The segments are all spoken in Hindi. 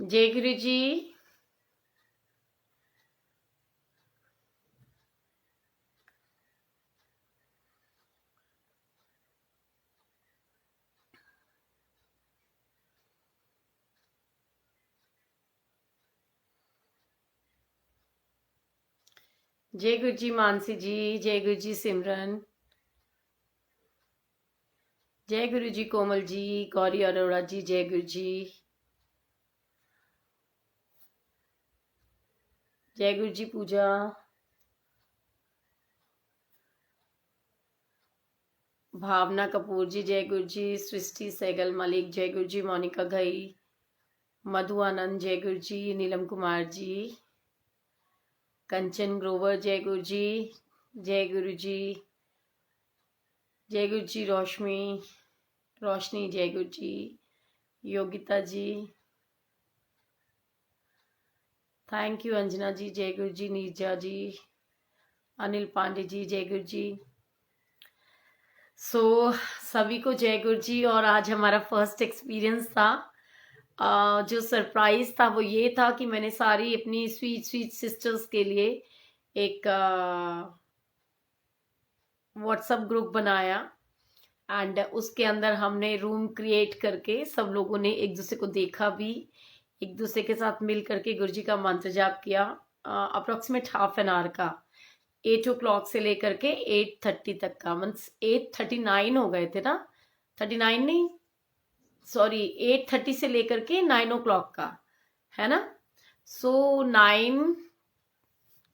जय गुरु जी। जय गुरु जी मानसी जी। जय गुरु जी सिमरन। जय गुरु जी कोमल जी। गौरी अरोड़ा जी जय गुरु जी। जय गुरु जी पूजा। भावना कपूर जी जय गुरु जी। सृष्टि सहगल मलिक जय गुरु जी। मोनिका घई। मधु आनंद जय गुरु जी। नीलम कुमार जी। कंचन ग्रोवर जय गुरु जी। जय गुरु जी। जय गुरु जी रोशनी जय गुरु जी। योगिता जी थैंक यू। अंजना जी जय गुरु जी। नीरजा जी। अनिल पांडे जी जय गुरु जी। सभी को जय गुरु जी। और आज हमारा फर्स्ट एक्सपीरियंस था। जो सरप्राइज था वो ये था कि मैंने सारी अपनी स्वीट स्वीट सिस्टर्स के लिए एक व्हाट्सएप ग्रुप बनाया एंड उसके अंदर हमने रूम क्रिएट करके सब लोगों ने एक दूसरे को देखा भी, एक दूसरे के साथ मिल करके गुरु जी का मंत्र जाप किया। अप्रोक्सीमेट हाफ एन आवर का, 8 o'clock से लेकर के 8:30 तक का, मीन्स 8:39 हो गए थे ना, 39 नहीं सॉरी 8:30 से लेकर के 9 o'clock का है ना। सो 9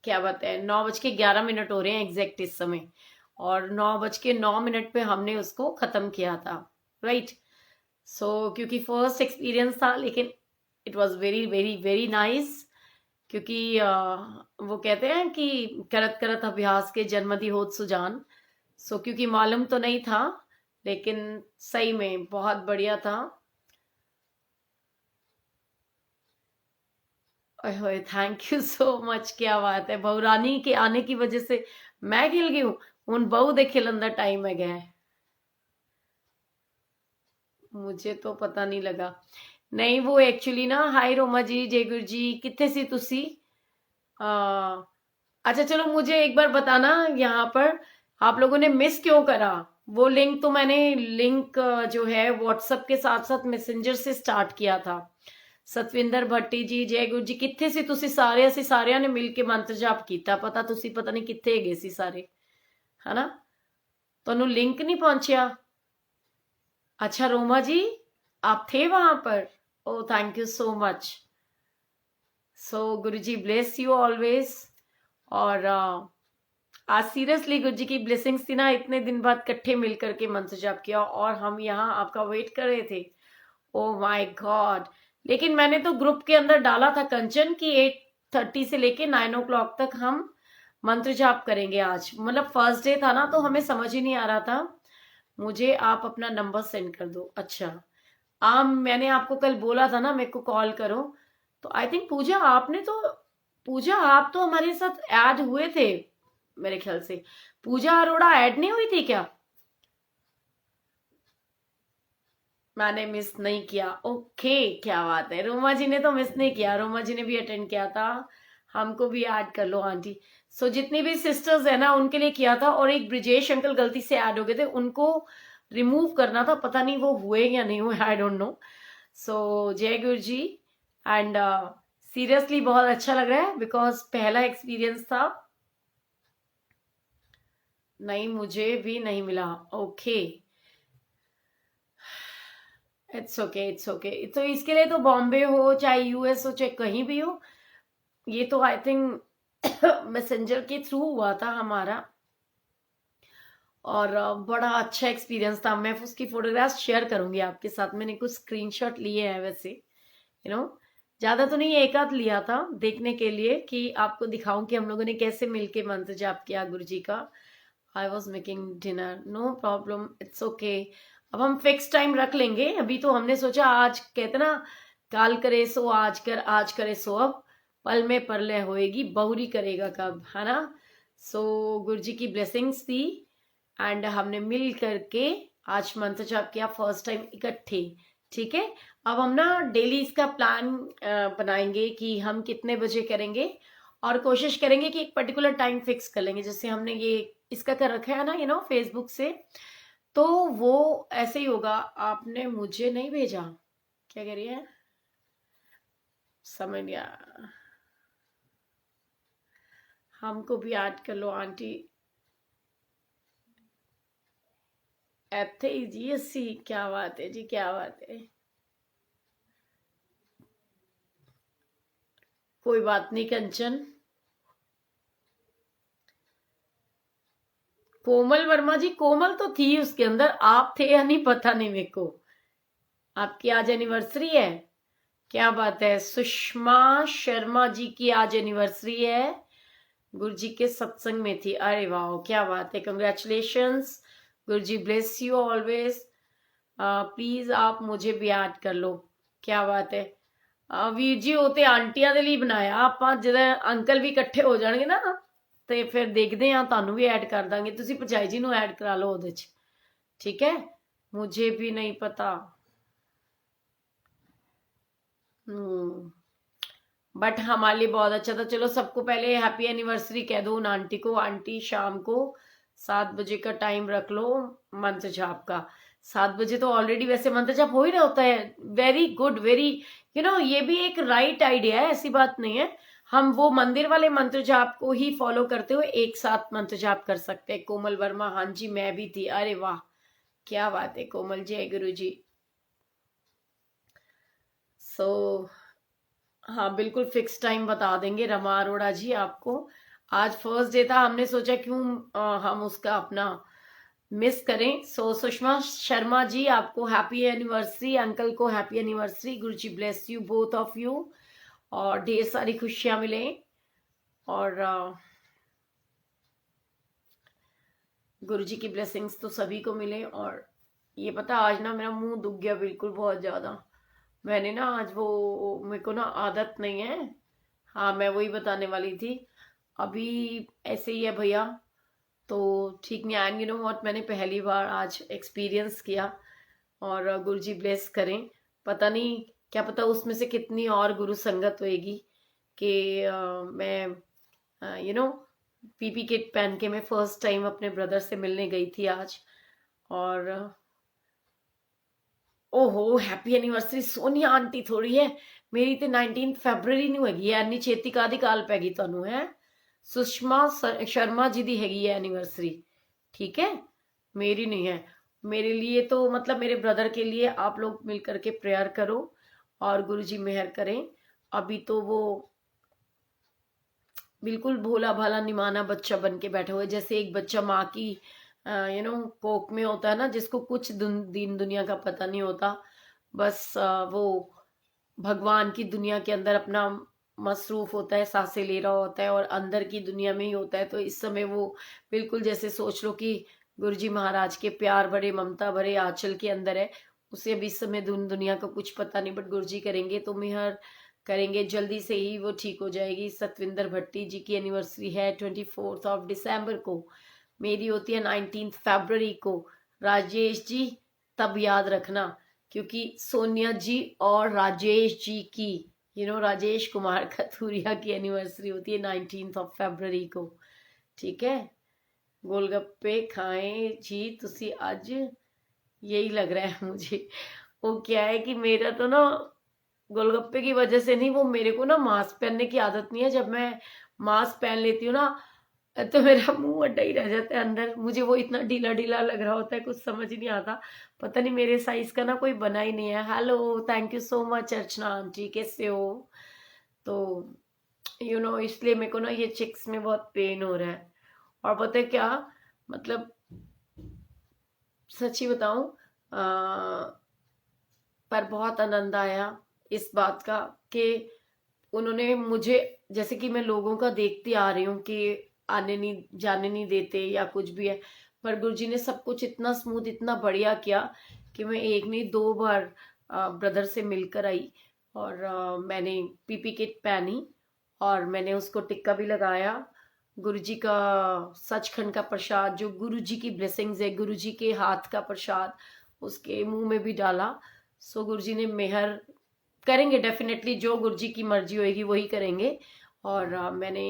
क्या बात है, 9:11 हो रहे हैं एग्जैक्ट इस समय, और 9:09 पे हमने उसको खत्म किया था। राइट। क्योंकि फर्स्ट एक्सपीरियंस था, लेकिन it was very very very nice. क्योंकि वो कहते हैं कि करत करत अभ्यास के जन्मदि होत सुजान। क्योंकि मालूम तो नहीं था, लेकिन सही में बहुत बढ़िया था। ओए थैंक यू सो मच। क्या बात है, बहुरानी के आने की वजह से मैं खिल गई हूँ। उन बहु दे खिलंदा टाइम में गए, मुझे तो पता नहीं लगा। नहीं वो एक्चुअली ना, हाय रोमा जी जय गुरु जी, कितने सी तुसी। आ, अच्छा चलो मुझे एक बार बताना, यहाँ पर आप लोगों ने मिस क्यों करा। वो लिंक तो मैंने लिंक जो है व्हाट्सएप के साथ साथ मैसेंजर से स्टार्ट किया था। सतविंदर भट्टी जी जय गुरु जी, कितने सी तुसी सारे, ਅਸੀਂ ਸਾਰਿਆਂ ने मिल के मंत्र जाप ਕੀਤਾ, पता तुसी पता नहीं कितने गए सी सारे, है ना। ਤੁਹਾਨੂੰ लिंक नहीं पहुंचया। अच्छा रोमा जी आप थे वहां पर। ओ thank you so much. Guru ji bless you always. और आज सीरियसली गुरु जी की ब्लेसिंग्स थी ना, इतने दिन बाद इकट्ठे मिल करके मंत्र जाप किया और हम यहाँ आपका वेट कर रहे थे। Oh my God. लेकिन मैंने तो ग्रुप के अंदर डाला था कंचन की 8:30 से लेके 9 o'clock तक हम मंत्र जाप करेंगे आज, मतलब फर्स्ट डे था ना तो हमें समझ ही नहीं आ रहा था। मुझे आप अपना नंबर सेंड कर दो। अच्छा मैंने आपको कल बोला था ना मेरे को कॉल करो, तो आई थिंक पूजा आपने तो, पूजा आप तो हमारे साथ ऐड हुए थे मेरे ख्याल से। पूजा अरोड़ा ऐड नहीं हुई थी क्या। मैंने मिस नहीं किया, ओके क्या बात है। रोमा जी ने तो मिस नहीं किया, रोमा जी ने भी अटेंड किया था। हमको भी ऐड कर लो आंटी। जितनी भी सिस्टर्स है ना उनके लिए किया था, और एक ब्रिजेश अंकल गलती से ऐड हो गए थे, उनको रिमूव करना था, पता नहीं वो हुए या नहीं हुए, आई डोंट नो। जय गुरु जी। एंड सीरियसली बहुत अच्छा लग रहा है बिकॉज पहला एक्सपीरियंस था। नहीं मुझे भी नहीं मिला। Okay it's okay it's okay. तो इसके लिए तो बॉम्बे हो चाहे यूएस हो चाहे कहीं भी हो, ये तो आई थिंक मैसेंजर के थ्रू हुआ था हमारा। और बड़ा अच्छा एक्सपीरियंस था। मैं उसकी फोटोग्राफ्स शेयर करूंगी आपके साथ। मैंने कुछ स्क्रीनशॉट लिए हैं वैसे, यू नो, ज्यादा तो नहीं, एक आध लिया था देखने के लिए कि आपको दिखाऊं कि हम लोगों ने कैसे मिलके मंत्र जाप किया गुरु जी का। I was making dinner, no problem it's okay. अब हम फिक्स टाइम रख लेंगे। अभी तो हमने सोचा आज कहते ना, काल करे सो आज कर, आज करे सो अब, पल में परलय होएगी बहुरी करेगा कब, है ना। गुरु जी की ब्लेसिंग्स थी एंड हमने मिल करके आज मंत्र जाप किया फर्स्ट टाइम इकट्ठे। ठीक है, अब हम ना डेली इसका प्लान बनाएंगे कि हम कितने बजे करेंगे, और कोशिश करेंगे कि एक पर्टिकुलर टाइम फिक्स कर लेंगे। जैसे हमने ये इसका कर रखा है ना फेसबुक से, तो वो ऐसे ही होगा। आपने मुझे नहीं भेजा, क्या कह रही है, समझ गया। हमको भी ऐड कर लो आंटी। एथे जी अस्सी, क्या बात है जी, क्या बात है। कोई बात नहीं कंचन। कोमल वर्मा जी, कोमल तो थी उसके अंदर, आप थे या नहीं पता नहीं मेरे को। आपकी आज एनिवर्सरी है, क्या बात है। सुषमा शर्मा जी की आज एनिवर्सरी है, गुरु जी के सत्संग में थी। अरे वाह, क्या बात है, congratulations. Guru ji bless you always. Please आप मुझे भी ऐड कर लो, क्या बात है। ਵੀਰ ਜੀ ਉਹ ਤੇ ਆਂਟੀਆਂ ਦੇ ਲਈ ਬਣਾਇਆ ਆਪਾਂ, ਜਦੋਂ ਅੰਕਲ ਵੀ ਇਕੱਠੇ ਹੋ ਜਾਣਗੇ ਨਾ ਤੇ ਫਿਰ ਦੇਖਦੇ ਆ, ਤੁਹਾਨੂੰ ਵੀ ਐਡ ਕਰ ਦਾਂਗੇ, ਤੁਸੀਂ ਭਰਜਾਈ ਜੀ ਨੂੰ ਐਡ ਕਰਾ ਲਓ ਉਹਦੇ ਚ, ठीक है। मुझे भी नहीं पता। बट हमारे लिए बहुत अच्छा था। चलो सबको पहले हैप्पी एनिवर्सरी कह दो उन आंटी को। आंटी शाम को 7 बजे का टाइम रख लो मंत्र जाप का। 7 बजे तो ऑलरेडी वैसे मंत्र जाप हो ही रहा होता है। वेरी गुड, वेरी ये भी एक राइट आइडिया है, ऐसी बात नहीं है। हम वो मंदिर वाले मंत्र जाप को ही फॉलो करते हुए एक साथ मंत्र जाप कर सकते हैं। कोमल वर्मा, हाँ जी मैं भी थी। अरे वाह, क्या बात है कोमल, जय गुरु जी। सो हाँ बिल्कुल फिक्स टाइम बता देंगे रमा अरोड़ा जी आपको। आज फर्स्ट डे था, हमने सोचा क्यों हम उसका अपना मिस करें। सो सुषमा शर्मा जी आपको हैप्पी एनिवर्सरी, अंकल को happy anniversary. Guru ji bless you both of you, और ढेर सारी खुशियां मिले, और गुरु जी की ब्लेसिंग्स तो सभी को मिले। और ये पता आज ना मेरा मुंह दुख गया बिल्कुल बहुत ज्यादा। मैंने ना आज वो, मेरे को ना आदत नहीं है। हाँ मैं वही बताने वाली थी, अभी ऐसे ही है भैया, तो ठीक नहीं। एंड व्हाट, मैंने पहली बार आज एक्सपीरियंस किया, और गुरुजी ब्लेस करें। पता नहीं, क्या पता उसमें से कितनी और गुरु संगत होएगी कि मैं पीपी किट पहन के मैं फर्स्ट टाइम अपने ब्रदर से मिलने गई थी आज। और ओहो हैप्पी एनिवर्सरी सोनिया आंटी थोड़ी है मेरी ਤੇ 19 ਫੈਬਰਵਰੀ ਨੂੰ ਹੈਗੀ ਐ। ਇੰਨੀ ਛੇਤੀ ਕਾਦੀ ਕਾਲ ਪੈ ਗਈ ਤੁਹਾਨੂੰ ਹੈ। सुषमा शर्मा जी दी हैगी है एनिवर्सरी, ठीक है, मेरी नहीं है। मेरे लिए तो मतलब मेरे ब्रदर के लिए आप लोग मिल करके प्रेयर करो और गुरुजी मेहर करें। अभी तो वो बिल्कुल भोला भाला निमाना बच्चा बन के बैठा हुआ है, जैसे एक बच्चा माँ की कोख में होता है ना, जिसको कुछ दिन दुनिया का पता नहीं होता, बस वो भगवान की दुनिया के अंदर अपना मसरूफ होता है, सांसें ले रहा होता है और अंदर की दुनिया में ही होता है। तो इस समय वो बिल्कुल जैसे सोच लो कि गुरुजी महाराज के प्यार भरे ममता भरे आंचल के अंदर है। उसे अभी इस समय दुनिया का कुछ पता नहीं, बट गुरुजी करेंगे तो मेहर करेंगे, जल्दी से ही वो ठीक हो जाएगी। सतविंदर भट्टी जी की एनिवर्सरी है 24 दिसंबर को, मेरी होती है 19 फरवरी को। राजेश जी तब याद रखना, क्योंकि सोनिया जी और राजेश जी की राजेश कुमार खथूरिया की एनिवर्सरी होती है 19 फरवरी को, ठीक है। गोलगप्पे खाएं जी तुसी आज, यही लग रहा है मुझे। वो क्या है कि मेरा तो ना गोलगप्पे की वजह से नहीं, वो मेरे को ना मास्क पहनने की आदत नहीं है। जब मैं मास्क पहन लेती हूँ ना तो मेरा मुंह अड्डा ही रह जाता है अंदर, मुझे वो इतना ढीला ढीला लग रहा होता है, कुछ समझ नहीं आता। पता नहीं मेरे साइज का ना कोई बना ही नहीं है। Hello, thank you so much Archana aunty, कैसे हो। तो इसलिए मेरे को ना ये चिक्स में बहुत पेन हो रहा है। और पता है क्या, मतलब सच्ची बताऊं, पर बहुत आनंद आया इस बात का कि उन्होंने मुझे, जैसे कि मैं लोगों का देखती आ रही हूँ कि आने नहीं जाने नहीं देते या कुछ भी है, पर गुरुजी ने सब कुछ इतना स्मूथ इतना बढ़िया किया कि मैं एक नहीं 2 बार ब्रदर से मिलकर आई। और मैंने पीपी किट पहनी और मैंने उसको टिक्का भी लगाया। गुरुजी का सचखंड का प्रसाद, जो गुरुजी की ब्लेसिंग्स है, गुरुजी के हाथ का प्रसाद उसके मुंह में भी डाला। सो गुरु जी ने मेहर करेंगे, डेफिनेटली जो गुरु जी की मर्जी होगी वही करेंगे। और मैंने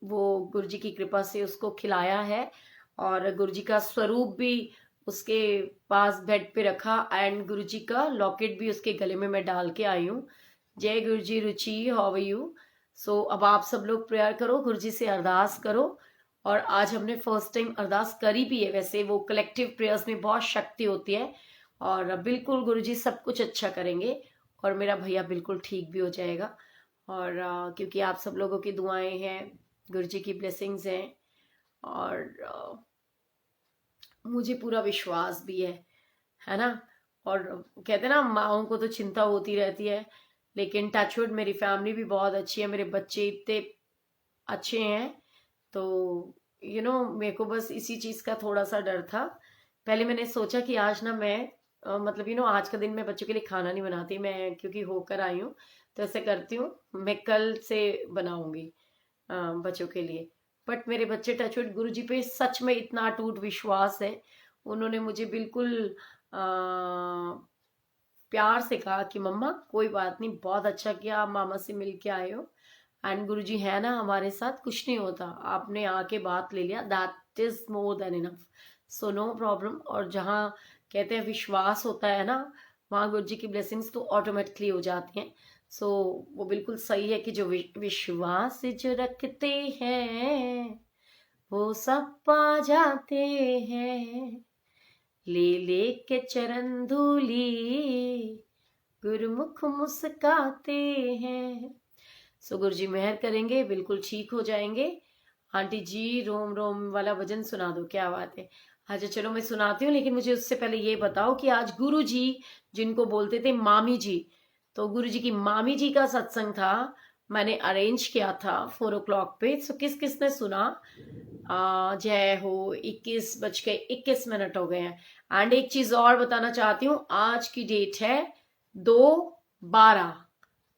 वो गुरु जी की कृपा से उसको खिलाया है, और गुरु जी का स्वरूप भी उसके पास बेड पे रखा, एंड गुरु जी का लॉकेट भी उसके गले में मैं डाल के आई हूँ। जय गुरु जी, रुचि, हाउ आर यू? सो अब आप सब लोग प्रेयर करो, गुरु जी से अरदास करो। और आज हमने फर्स्ट टाइम अरदास करी भी है, वैसे वो कलेक्टिव प्रेयर्स में बहुत शक्ति होती है, और बिल्कुल गुरु जी सब कुछ अच्छा करेंगे, और मेरा भैया बिल्कुल ठीक भी हो जाएगा। और क्योंकि आप सब लोगों की दुआएं हैं, गुरु जी की ब्लेसिंग्स हैं, और मुझे पूरा विश्वास भी है ना। और कहते हैं ना, माओं को तो चिंता होती रहती है, लेकिन टचवुड मेरी फैमिली भी बहुत अच्छी है, मेरे बच्चे इतने अच्छे हैं। तो मेरे को बस इसी चीज का थोड़ा सा डर था। पहले मैंने सोचा कि आज ना मैं मतलब आज का दिन मैं बच्चों के लिए खाना नहीं बनाती, मैं क्योंकि होकर आई हूँ तो ऐसे करती हूँ, मैं कल से बनाऊंगी बच्चों के लिए। बट मेरे बच्चे टचवुड गुरु जी पे सच में इतना अटूट विश्वास है, उन्होंने मुझे बिल्कुल प्यार से कहा कि मम्मा कोई बात नहीं, बहुत अच्छा किया आप मामा से मिल के आए हो, एंड गुरु जी है ना हमारे साथ, कुछ नहीं होता, आपने आके बात ले लिया, that is more than enough, so no problem. और जहाँ कहते हैं विश्वास होता है ना, वहाँ गुरु जी की ब्लेसिंग्स तो ऑटोमेटिकली हो जाती हैं। सो वो बिल्कुल सही है कि जो विश्वास जो रखते हैं वो सब पा जाते हैं, ले ले के चरण धूली गुरुमुख मुस्काते हैं। सो गुरु जी मेहर करेंगे, बिल्कुल ठीक हो जाएंगे। आंटी जी रोम रोम वाला भजन सुना दो, क्या बात है। अच्छा चलो मैं सुनाती हूँ, लेकिन मुझे उससे पहले ये बताओ कि आज गुरु जी जिनको बोलते थे मामी जी, तो गुरु जी की मामी जी का सत्संग था, मैंने अरेंज किया था 4 o'clock पे। सो किस किस ने सुना? जय हो। 21:21 हो गए हैं। एंड एक चीज और बताना चाहती हूँ, आज की डेट है 2/12,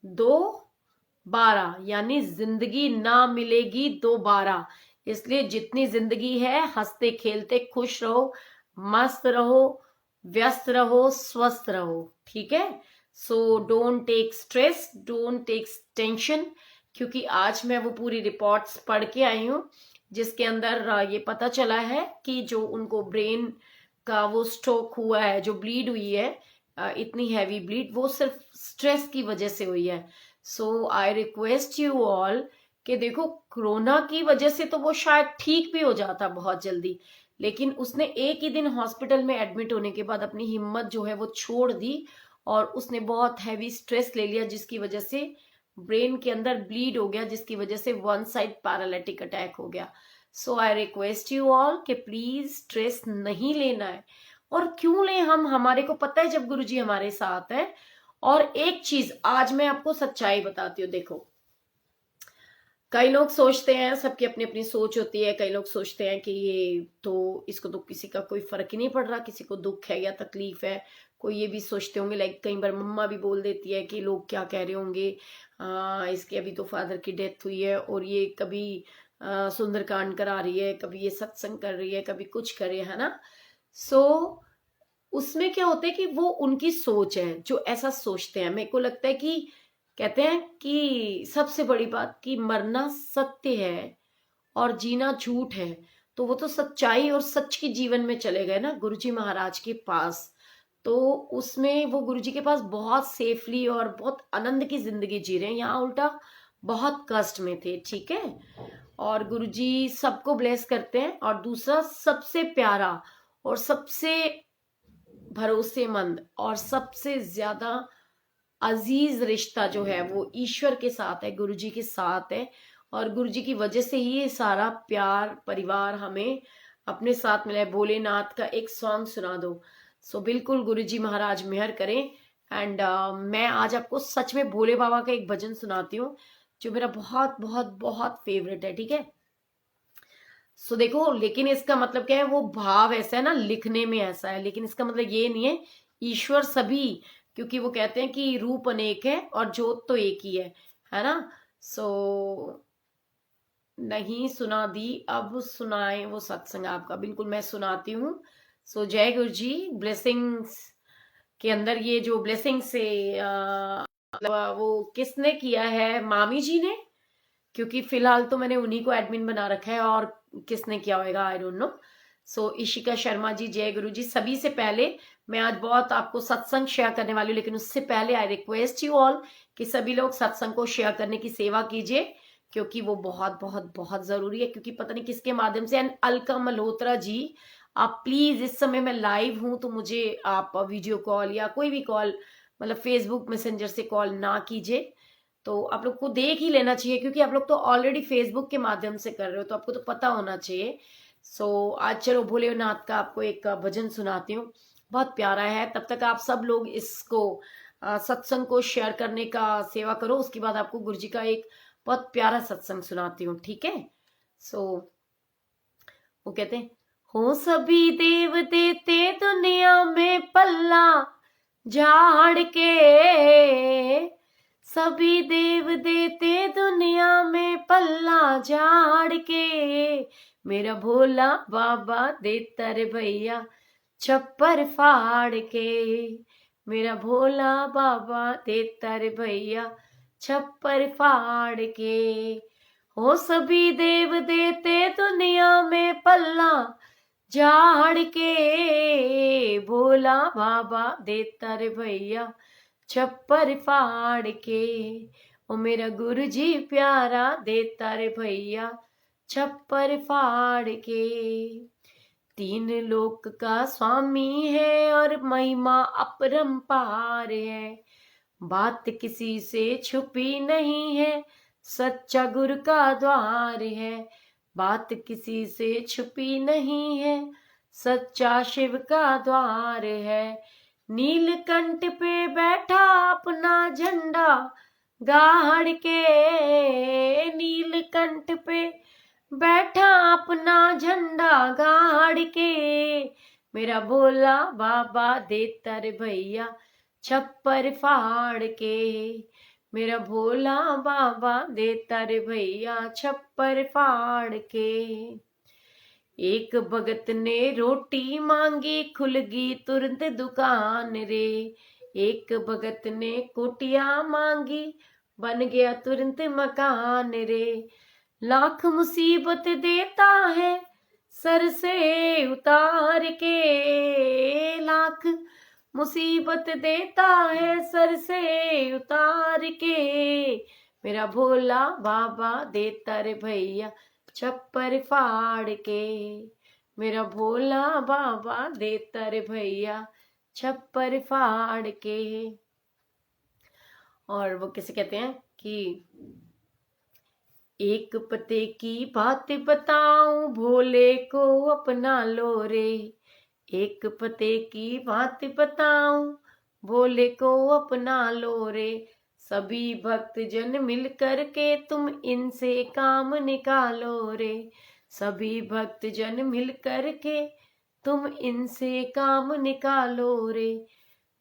2/12, यानी जिंदगी ना मिलेगी दोबारा। इसलिए जितनी जिंदगी है हंसते खेलते खुश रहो, मस्त रहो, व्यस्त रहो, स्वस्थ रहो, ठीक है। So don't take stress, don't take tension, क्योंकि आज मैं वो पूरी रिपोर्ट्स पढ़ के आई हूँ जिसके अंदर ये पता चला है कि जो उनको ब्रेन का वो स्ट्रोक हुआ है, जो ब्लीड हुई है, इतनी हैवी ब्लीड, वो सिर्फ स्ट्रेस की वजह से हुई है। सो आई रिक्वेस्ट यू ऑल कि देखो, कोरोना की वजह से तो वो शायद ठीक भी हो जाता बहुत जल्दी, लेकिन उसने एक ही दिन हॉस्पिटल में एडमिट होने के बाद अपनी हिम्मत जो है वो छोड़ दी, और उसने बहुत हैवी स्ट्रेस ले लिया, जिसकी वजह से ब्रेन के अंदर ब्लीड हो गया, जिसकी वजह से वन साइड पैरालिटिक अटैक हो गया। सो आई रिक्वेस्ट यू ऑल कि प्लीज स्ट्रेस नहीं लेना है। और क्यों ले हम, हमारे को पता है जब गुरुजी हमारे साथ है। और एक चीज आज मैं आपको सच्चाई बताती हूँ, देखो कई लोग सोचते हैं, सबकी अपनी अपनी सोच होती है, कई लोग सोचते हैं कि ये तो इसको तो किसी का कोई फर्क ही नहीं पड़ रहा, किसी को दुख है या तकलीफ है। कोई ये भी सोचते होंगे, लाइक कई बार मम्मा भी बोल देती है कि लोग क्या कह रहे होंगे, इसके अभी तो फादर की डेथ हुई है और ये कभी सुंदरकांड करा रही है, कभी ये सत्संग कर रही है, कभी कुछ कर रही है ना। सो उसमें क्या होता है कि वो उनकी सोच है जो ऐसा सोचते हैं। मेरे को लगता है कि कहते हैं कि सबसे बड़ी बात कि मरना सत्य है और जीना झूठ है, तो वो तो सच्चाई और सच के जीवन में चले गए ना गुरुजी महाराज के पास। तो उसमें वो गुरुजी के पास बहुत सेफली और बहुत आनंद की जिंदगी जी रहे हैं, यहाँ उल्टा बहुत कष्ट में थे, ठीक है। और गुरुजी सबको ब्लेस करते हैं। और दूसरा सबसे प्यारा और सबसे भरोसेमंद और सबसे ज्यादा अजीज रिश्ता जो है वो ईश्वर के साथ है, गुरुजी के साथ है। और गुरुजी की वजह से ही ये सारा प्यार परिवार हमें अपने साथ मिला है। भोलेनाथ का एक सॉन्ग सुना दो। सो बिल्कुल गुरुजी महाराज मेहर करें। एंड मैं आज आपको सच में भोले बाबा का एक भजन सुनाती हूँ जो मेरा बहुत बहुत बहुत फेवरेट है, ठीक है। सो देखो, लेकिन इसका मतलब क्या है, वो भाव ऐसा है ना, लिखने में ऐसा है, लेकिन इसका मतलब ये नहीं है ईश्वर सभी, क्योंकि वो कहते हैं कि रूप अनेक है और ज्योत तो एक ही है ना। सो नहीं सुना दी, अब सुनाए वो सत्संग आपका, बिल्कुल मैं सुनाती हूँ। सो जय गुरु जी, ब्लेसिंग्स के अंदर ये जो ब्लेसिंग से मतलब वो किसने किया है, मामी जी ने, क्योंकि फिलहाल तो मैंने उन्हीं को एडमिन बना रखा है, और किसने किया होगा आई डोंट नो। सो इशिका शर्मा जी, जय गुरु जी। सभी से पहले मैं आज बहुत आपको सत्संग शेयर करने वाली हूँ, लेकिन उससे पहले आई रिक्वेस्ट यू ऑल कि सभी लोग सत्संग को शेयर करने की सेवा कीजिए, क्योंकि वो बहुत बहुत बहुत जरूरी है। क्योंकि पता नहीं किसके माध्यम से, एंड अलका मल्होत्रा जी, आप प्लीज, इस समय मैं लाइव हूं तो मुझे आप वीडियो कॉल या कोई भी कॉल, मतलब फेसबुक मैसेंजर से कॉल ना कीजिए। तो आप लोग को देख ही लेना चाहिए, क्योंकि आप लोग तो ऑलरेडी फेसबुक के माध्यम से कर रहे हो, तो आपको तो पता होना चाहिए। सो आज चलो भोलेनाथ का आपको एक भजन सुनाती हूँ, बहुत प्यारा है। तब तक आप सब लोग इसको सत्संग को शेयर करने का सेवा करो, उसके बाद आपको गुरु जी का एक बहुत प्यारा सत्संग सुनाती हूँ, ठीक है। सो वो कहते हैं, हो सभी देव देते दुनिया में पल्ला झाड़ के, सभी देव देते दुनिया में पल्ला झाड़ के, मेरा भोला बाबा देता रे भैया छप्पर फाड़ के, मेरा भोला बाबा देता रे भैया छप्पर फाड़ के। हो सभी देव देते दुनिया में पल्ला झाड़ के, भोला बाबा देता रे भैया छप्पर फाड़ के, ओ मेरा गुरु जी प्यारा देता रे भैया छप्पर फाड़ के। तीन लोक का स्वामी है और महिमा अपरंपार है, बात किसी से छुपी नहीं है, सच्चा गुरु का द्वार है, बात किसी से छुपी नहीं है, सच्चा शिव का द्वार है। नीलकंठ पे बैठा अपना झंडा गाड़ के, नीलकंठ पे बैठा अपना झंडा गाड़ के, मेरा भोला बाबा देता रे भैया छप्पर फाड़ के, मेरा भोला बाबा देता रे भैया छप्पर फाड़ के। एक भगत ने रोटी मांगी खुल गई तुरंत दुकान रे, एक भगत ने कुटिया मांगी बन गया तुरंत मकान रे, लाख मुसीबत देता है सर से उतार के, लाख मुसीबत देता है सर से उतार के, मेरा भोला बाबा देता रे भैया छप्पर फाड़ के, मेरा भोला बाबा देता रे भैया छप्पर फाड़ के। और वो किसे कहते हैं कि एक पते की बात बताऊं भोले को अपना लो रे, एक पते की बात बताऊं भोले को अपना लो रे, सभी भक्त जन मिल कर के तुम इनसे काम निकालो रे, सभी भक्त जन मिल कर के तुम इनसे काम निकालो रे,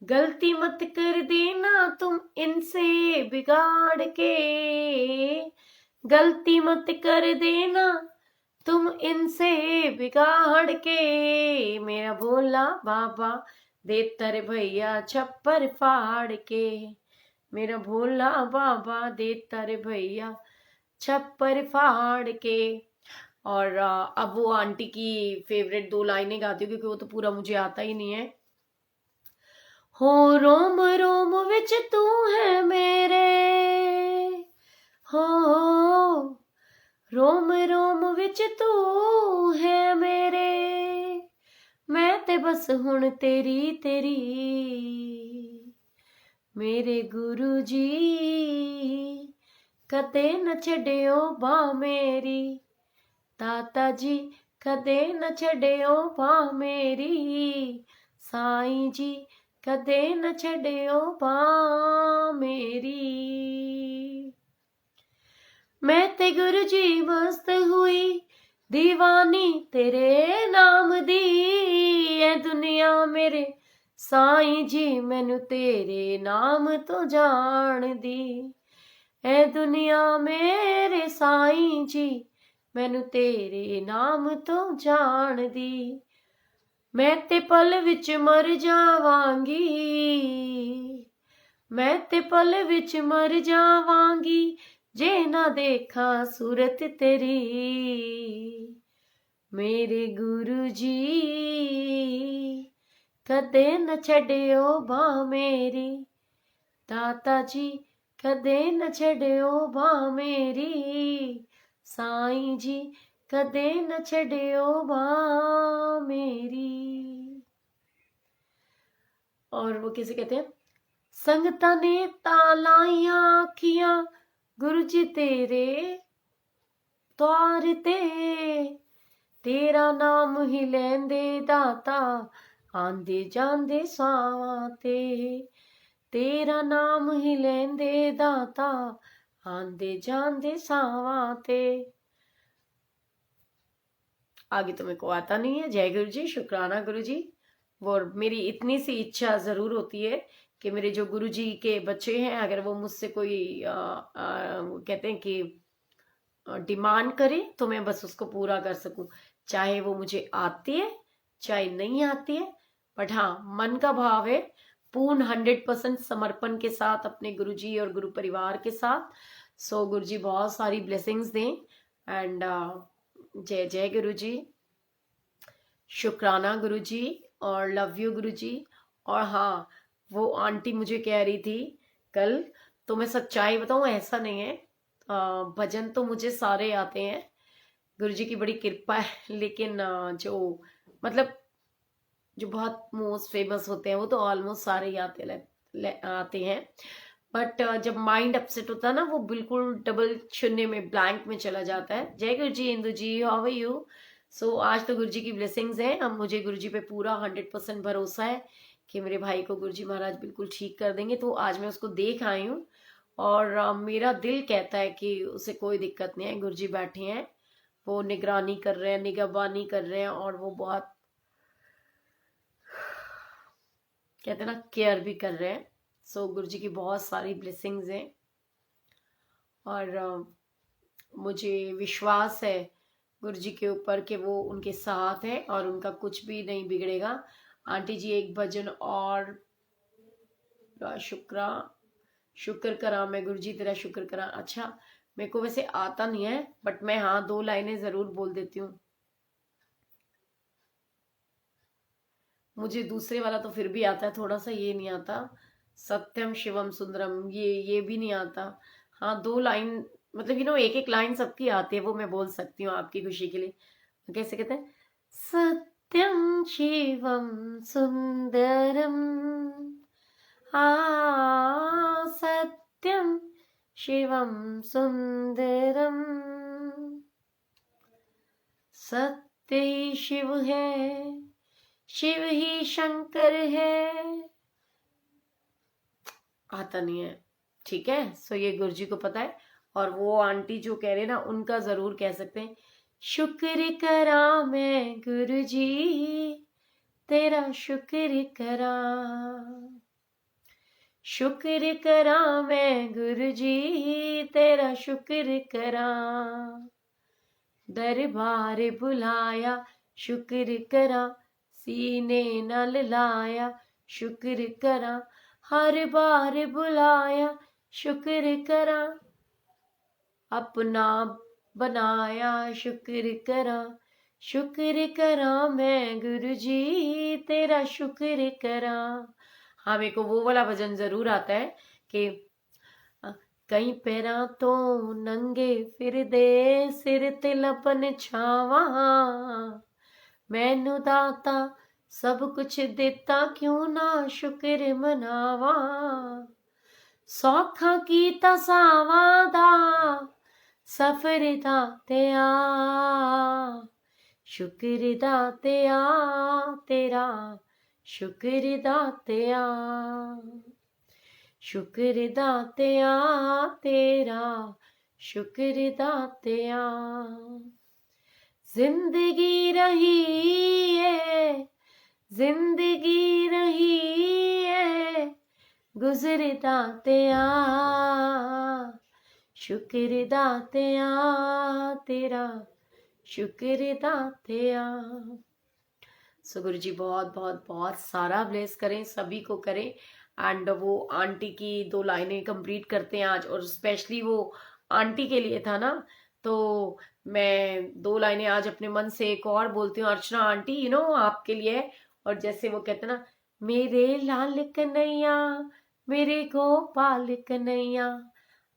गलती मत कर देना तुम इनसे बिगाड़ के, गलती मत कर देना तुम इनसे बिगाड़ के, मेरा भोला बाबा देता रे भैया छप्पर फाड़ के, मेरा भोला बाबा देता रे भैया छप्पर फाड़ के। और अब वो आंटी की फेवरेट 2 लाइनें गाती हूँ, क्योंकि वो तो पूरा मुझे आता ही नहीं है। हो रोम रोम विच तू है मेरे, हो रोम रोम विच तू है मेरे, मैं ते बस हुण तेरी तेरी, मेरे गुरु जी कदे न छड्डियो बांह मेरी, दाता जी कदे न छड्डियो बांह मेरी, साईं जी कदे न छड्डियो बांह मेरी। मैं ते गुरु जी मस्त हुई दीवानी तेरे नाम दी, ए दुनिया मेरे साईं जी मैनू तेरे नाम तो जान दी, ए दुनिया मेरे साईं जी मैनू तेरे नाम तो जान दी, मैं ते पल विच मर जावांगी, मैं ते पल विच मर जावांगी, जे ना देखा सूरत तेरी। मेरे गुरु जी कदे न छड्डियो बाह मेरी, दाता जी कदे न छड्डियो बाह मेरी, साईं जी कदे न छड्डियो बाह मेरी। और वो कैसे कहते हैं, संगतां ने तालाइयां आखियां गुरु जी तेरे द्वार ते, तेरा नाम ही लैंदे दाता आंदे जांदे सावां ते, तेरा नाम ही लैंदे दाता आंदे जांदे सावां ते। आगे तो मेरे को आता नहीं है। जय गुरु जी, शुक्राना गुरु जी। वो मेरी इतनी सी इच्छा जरूर होती है कि मेरे जो गुरु जी के बच्चे हैं, अगर वो मुझसे कोई कहते हैं कि डिमांड करे तो मैं बस उसको पूरा कर सकूं, चाहे वो मुझे आती है चाहे नहीं आती है। बट हाँ, मन का भाव है पूर्ण 100% समर्पण के साथ अपने गुरु जी और गुरु परिवार के साथ। सो गुरु जी बहुत सारी ब्लेसिंग्स दें। एंड जय जय गुरु जी, शुक्राना गुरु जी, और लव यू गुरु जी। और हाँ, वो आंटी मुझे कह रही थी कल, तो मैं सच्चाई बताऊं, ऐसा नहीं है, भजन तो मुझे सारे आते हैं, गुरु जी की बड़ी कृपा है। लेकिन जो मतलब जो बहुत मोस्ट फेमस होते हैं वो तो ऑलमोस्ट सारे ही आते हैं। बट जब माइंड अपसेट होता है ना, वो बिल्कुल डबल शून्य में, ब्लैंक में चला जाता है। जय गुरु जी, इंदु जी, हाउ आर यू। सो आज तो गुरु जी की ब्लेसिंग्स है। अब मुझे गुरु जी पे पूरा 100% भरोसा है कि मेरे भाई को गुरु जी महाराज बिल्कुल ठीक कर देंगे। तो आज मैं उसको देख आई हूँ और मेरा दिल कहता है कि उसे कोई दिक्कत नहीं है। गुरु जी बैठे हैं, वो निगरानी कर रहे हैं, निगहबानी कर रहे हैं, और वो बहुत कहते हैं ना केयर भी कर रहे हैं। सो गुरु जी की बहुत सारी ब्लेसिंग्स हैं और मुझे विश्वास है गुरु जी के ऊपर कि वो उनके साथ है और उनका कुछ भी नहीं बिगड़ेगा। आंटी जी एक भजन और, शुक्र करा मैं गुरु जी तेरा शुक्र करा। अच्छा, मेरे को वैसे आता नहीं है, बट मैं हाँ 2 लाइनें जरूर बोल देती हूँ। मुझे दूसरे वाला तो फिर भी आता है थोड़ा सा, ये नहीं आता, सत्यम शिवम सुंदरम, ये भी नहीं आता। हाँ 2 लाइन, मतलब एक एक लाइन सबकी आती है, वो मैं बोल सकती हूँ आपकी खुशी के लिए। कैसे कहते हैं, सत्यम शिवम सुंदरम, सत्यम शिवम सुंदरम, सत्य ही शिव है, शिव ही शंकर है। आता नहीं है, ठीक है। सो ये गुरु जी को पता है। और वो आंटी जो कह रहे हैं ना, उनका जरूर कह सकते हैं, शुक्र करा मैं गुरु जी तेरा शुक्र करा, शुक्र करा मैं गुरु जी तेरा शुक्र करा, दरबार बुलाया शुक्र करा, सीने नल लाया शुक्र करा, हर बार बुलाया शुक्र करा, अपना बनाया शुक्र करा, शुक्र करा मैं गुरु जी तेरा शुक्र करा। हाँ, मेरे को वो वाला भजन जरूर आता है कि कई पैरा तो नंगे फिर दे, सिर ते लपन छावा, मैनू दाता सब कुछ देता क्यों ना शुक्र मनावा, सौखा कीता सावा दा सफर दातिया, शुक्र दातिया तेरा शुक्र दातिया, शुक्र दातिया तेरा शुक्र दातिया। जिंदगी रही है, जिंदगी रही है गुजर दातिया, शुक्र दातिया तेरा शुक्र दातिया। सो गुरु जी बहुत बहुत बहुत सारा ब्लेस करें, सभी को करें। एंड वो आंटी की 2 लाइनें कंप्लीट करते हैं आज, और स्पेशली वो आंटी के लिए था ना, तो मैं 2 लाइनें आज अपने मन से एक और बोलती हूँ। अर्चना आंटी, आपके लिए है। और जैसे वो कहते हैं ना, मेरे लाल कन्हैया, मेरे गोपाल कन्हैया,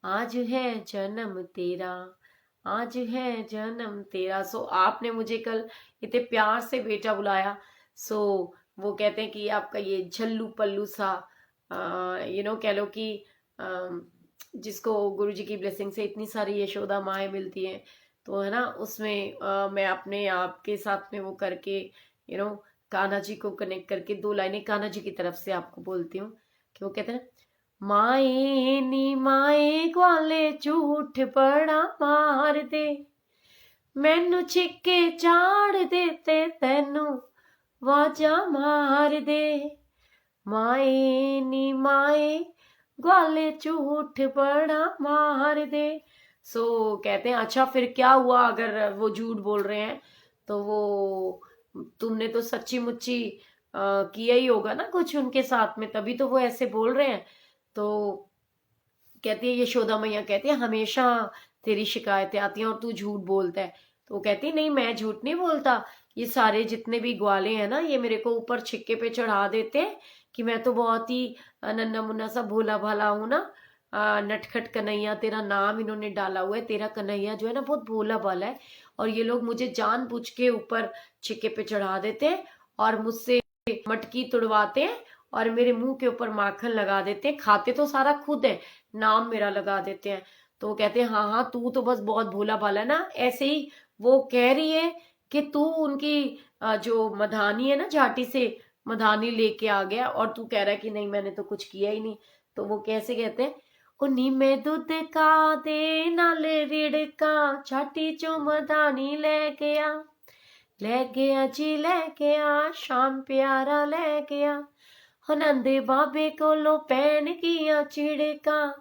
आज है जन्म तेरा, आज है जन्म तेरा। सो आपने मुझे कल इतने प्यार से बेटा बुलाया। सो वो कहते हैं कि आपका ये झल्लू पल्लू सा, कह लो कि जिसको गुरु जी की ब्लेसिंग से इतनी सारी यशोदा माएँ मिलती हैं, तो है ना, उसमें मैं अपने आप के साथ में वो करके, कान्हा जी को कनेक्ट करके 2 लाइनें कान्हा जी की तरफ से आपको बोलती हूँ। कि वो कहते हैं ना, माए नी माए ग्वाले झूठ बड़ा मार दे, मैनू छिक्के चाड़ देते तेनू वाजा मार दे, माए नी माए ग्वाले झूठ बड़ा मार दे। सो कहते हैं अच्छा फिर क्या हुआ अगर वो झूठ बोल रहे हैं, तो वो तुमने तो सच्ची मुच्ची किया ही होगा ना कुछ उनके साथ में, तभी तो वो ऐसे बोल रहे हैं। तो कहती है यशोदा मैया, कहती है हमेशा तेरी शिकायतें आती हैं और तू झूठ बोलता है। तो वो कहती नहीं, मैं झूठ नहीं बोलता, ये सारे जितने भी ग्वाले हैं ना, ये मेरे को ऊपर छिक्के पे चढ़ा देते हैं कि मैं तो बहुत ही नन्ना मुन्ना सा भोला भाला हूं ना। नटखट कन्हैया तेरा नाम इन्होंने डाला हुआ है, तेरा कन्हैया जो है ना बहुत भोला भाला है, और ये लोग मुझे जानबूझ के ऊपर छिक्के पे चढ़ा देते हैं और मुझसे मटकी तुड़वाते हैं और मेरे मुंह के ऊपर माखन लगा देते हैं, खाते तो सारा खुद है, नाम मेरा लगा देते हैं। तो वो कहते हैं हाँ हाँ, तू तो बस बहुत भोला भाला है ना। ऐसे ही वो कह रही है कि तू उनकी जो मधानी है ना, झाटी से मधानी लेके आ गया और तू कह रहा है कि नहीं मैंने तो कुछ किया ही नहीं। तो वो कैसे कहते हैं, उन्हीं में दूध का दे नाल रिड़का, झाटी चो मधानी ले गया जी ले गया, शाम प्यारा ले गया, नंदे बाबे कोलो पैन किया चिड़का,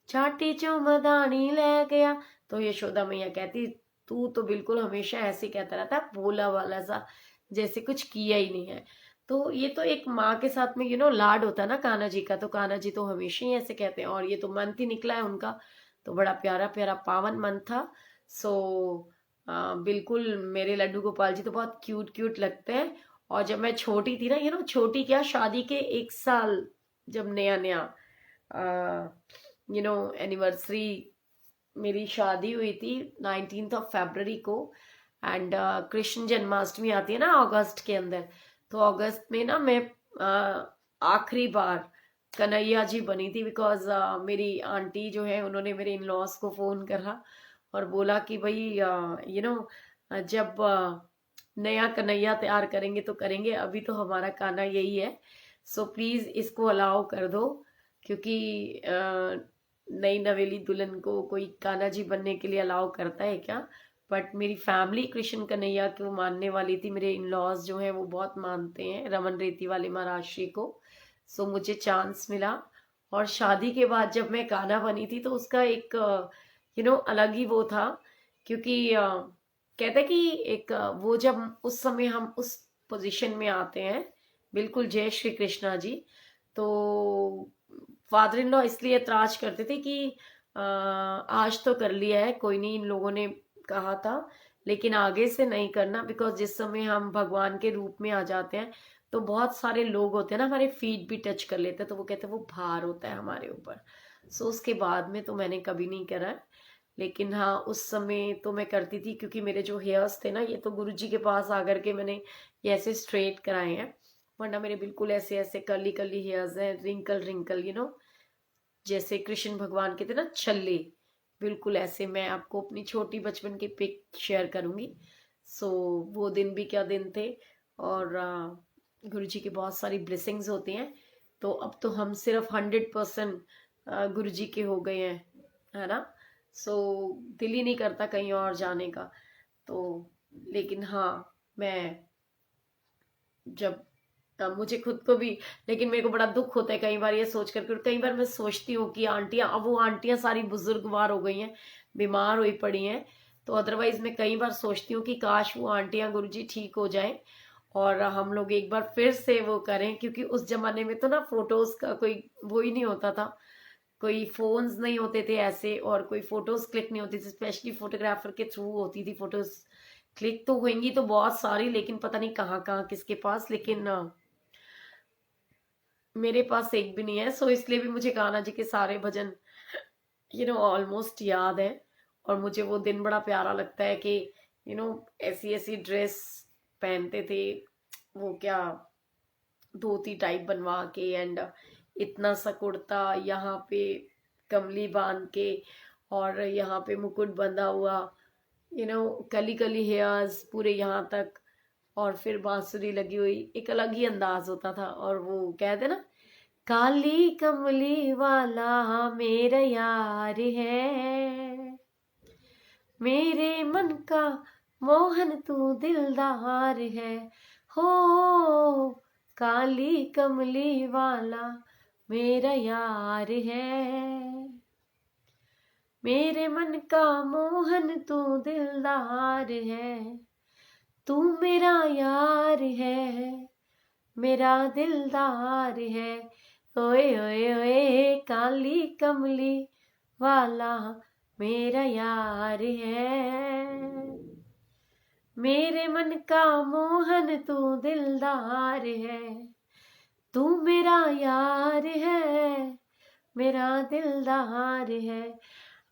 छाटी चो मदानी ले गया। तो यशोदा मैया कहती तू तो बिल्कुल हमेशा ऐसे कहता रहता है, भोला वाला सा, जैसे कुछ किया ही नहीं है। तो ये तो एक माँ के साथ में लाड होता है ना कान्हा जी का, तो कान्हा जी तो हमेशा ही ऐसे कहते हैं, और ये तो मंथ ही निकला है उनका, तो बड़ा प्यारा प्यारा पावन मंथ था। सो बिल्कुल मेरे लड्डू गोपाल जी तो बहुत क्यूट क्यूट लगते हैं। और जब मैं छोटी थी ना, छोटी क्या, शादी के 1 साल जब नया नया एनिवर्सरी मेरी शादी हुई थी 19 फरवरी को, एंड कृष्ण जन्माष्टमी आती है ना अगस्त के अंदर, तो अगस्त में ना मैं आखिरी बार कन्हैया जी बनी थी, बिकॉज मेरी आंटी जो है उन्होंने मेरे इन लॉज को फोन करा और बोला कि भाई जब नया कन्हैया तैयार करेंगे तो करेंगे, अभी तो हमारा कान्हा यही है, सो प्लीज इसको अलाउ कर दो, क्योंकि नई नवेली दुल्हन को कोई कान्हा जी बनने के लिए अलाउ करता है क्या। बट मेरी फैमिली कृष्ण कन्हैया को मानने वाली थी, मेरे इन लॉज जो है वो बहुत मानते हैं रमन रेती वाले महाराष्ट्री को। सो मुझे चांस मिला, और शादी के बाद जब मैं कान्हा बनी थी तो उसका एक अलग ही वो था, क्योंकि कहते हैं कि एक वो जब उस समय हम उस पोजीशन में आते हैं, बिल्कुल जय श्री कृष्णा जी, तो फादर इन लॉ इसलिए एतराज करते थे कि आज तो कर लिया है कोई नहीं, इन लोगों ने कहा था, लेकिन आगे से नहीं करना, बिकॉज जिस समय हम भगवान के रूप में आ जाते हैं तो बहुत सारे लोग होते हैं ना, हमारे फीट भी टच कर लेते हैं, तो वो कहते हैं वो भार होता है हमारे ऊपर। सो उसके बाद में तो मैंने कभी नहीं करा है, लेकिन हाँ उस समय तो मैं करती थी, क्योंकि मेरे जो हेयर्स थे ना, ये तो गुरु जी के पास आकर के मैंने ये ऐसे स्ट्रेट कराए हैं, वरना मेरे बिल्कुल ऐसे ऐसे कर्ली कर्ली हेयर्स हैं, रिंकल रिंकल जैसे कृष्ण भगवान के थे ना छल्ले, बिल्कुल ऐसे। मैं आपको अपनी छोटी बचपन की पिक शेयर करूंगी। सो वो दिन भी क्या दिन थे, और गुरु जी की बहुत सारी ब्लेसिंग्स होती हैं, तो अब तो हम सिर्फ 100% गुरु जी के हो गए हैं, है ना। सो दिल ही नहीं करता कहीं और जाने का। तो लेकिन हाँ, मैं जब मुझे खुद को भी, लेकिन मेरे को बड़ा दुख होता है कई बार ये सोच करके, और कई बार मैं सोचती हूँ कि आंटियां, अब वो आंटियां सारी बुजुर्गवार हो गई हैं, बीमार हुई पड़ी हैं, तो अदरवाइज मैं कई बार सोचती हूँ कि काश वो आंटियां गुरुजी ठीक हो जाएं और हम लोग एक बार फिर से वो करें, क्योंकि उस जमाने में तो ना फोटोज का कोई वो ही नहीं होता था, कोई फोन्स नहीं होते थे ऐसे, और कोई फोटोज क्लिक नहीं होती थी, स्पेशली फोटोग्राफर के थ्रू होती थी फोटोज क्लिक। तो होंगी तो बहुत सारी, लेकिन पता नहीं कहाँ कहाँ किसके पास, लेकिन मेरे पास एक भी नहीं है। सो इसलिए भी मुझे कान्हा जी के सारे भजन ऑलमोस्ट याद है। और मुझे वो दिन बड़ा प्यारा लगता है कि ऐसी ऐसी ड्रेस पहनते थे, वो क्या धोती टाइप बनवा के, एंड इतना सा कुर्ता, यहाँ पे कमली बांध के, और यहाँ पे मुकुट बंधा हुआ, कली कली हेयर्स पूरे यहाँ तक, और फिर बांसुरी लगी हुई, एक अलग ही अंदाज होता था। और वो कहते ना, काली कमली वाला मेरा यार है, मेरे मन का मोहन तू दिलदार है, हो काली कमली वाला मेरा यार है, मेरे मन का मोहन तू दिलदार है, तू मेरा यार है, मेरा दिलदार है, ओए ओए ओए काली कमली वाला मेरा यार है, मेरे मन का मोहन तू दिलदार है, तू मेरा यार है, मेरा दिलदार है।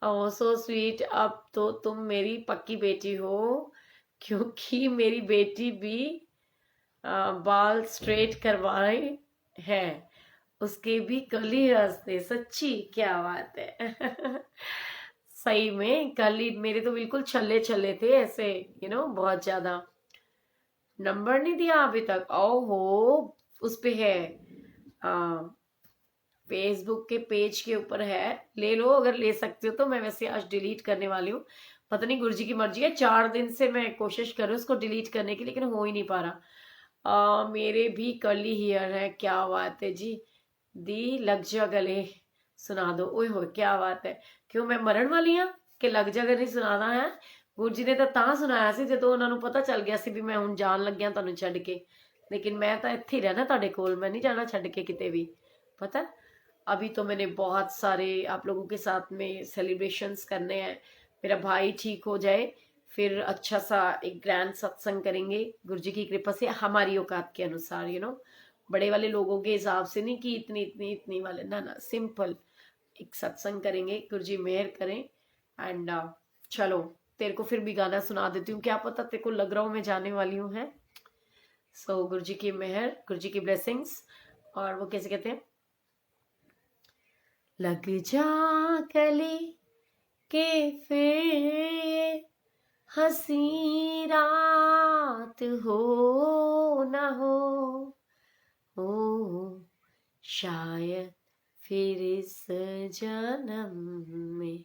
ओ सो स्वीट। अब तो तुम मेरी पक्की बेटी हो, क्योंकि मेरी बेटी भी बाल स्ट्रेट करवाए हैं, उसके भी कर्ली रास्ते। सच्ची क्या बात है। सही में कर्ली, मेरे तो बिल्कुल छल्ले छल्ले थे ऐसे, बहुत ज्यादा। नंबर नहीं दिया अभी तक? ओहो, उस पे है, फेसबुक के पेज के ऊपर है, ले लो अगर ले सकते हो तो। मैं वैसे आज डिलीट करने वाली हूँ, पता नहीं गुरुजी की मर्जी है। 4 दिन से मैं कोशिश कर रही हूँ उसको डिलीट करने की, लेकिन हो ही नहीं पा रहा। मेरे भी कर्ली हेयर है, क्या बात है जी। दी लग जा गले सुना दो, ओए हो क्या बात है। क्यों मैं मरण वाली हाँ कि लग जा गले सुनाना है? गुरु जी ने ਤਾਂ ਸੁਣਾਇਆ ਸੀ ਜਦੋਂ ਉਹਨਾਂ ਨੂੰ ਪਤਾ ਚੱਲ ਗਿਆ ਸੀ ਵੀ ਮੈਂ ਹੁਣ ਜਾਣ ਲੱਗਿਆ ਤੁਹਾਨੂੰ ਛੱਡ ਕੇ। लेकिन मैं तो ਇੱਥੇ ही रहना ਤੁਹਾਡੇ ਕੋਲ, मैं नहीं जाना ਛੱਡ के किते भी, पता। अभी तो मैंने बहुत सारे आप लोगों के साथ में सेलिब्रेशंस करने हैं। मेरा भाई ठीक हो जाए, फिर अच्छा सा एक ग्रैंड सत्संग करेंगे गुरु जी की कृपा से, हमारी औकात के अनुसार, बड़े वाले लोगों के हिसाब से नहीं कि इतनी इतनी इतनी वाले, ना सिंपल एक सत्संग करेंगे, गुरु जी मेहर करें। एंड चलो तेरे को फिर भी गाना सुना देती हूँ, क्या पता तेरे को लग रहा हूँ मैं जाने वाली हूँ है। सो गुरु जी की मेहर, गुरु जी की ब्लेसिंग्स। और वो कैसे कहते हैं, लग जा गले के फिर हंसी रात हो न हो शायद फिर इस जन्म में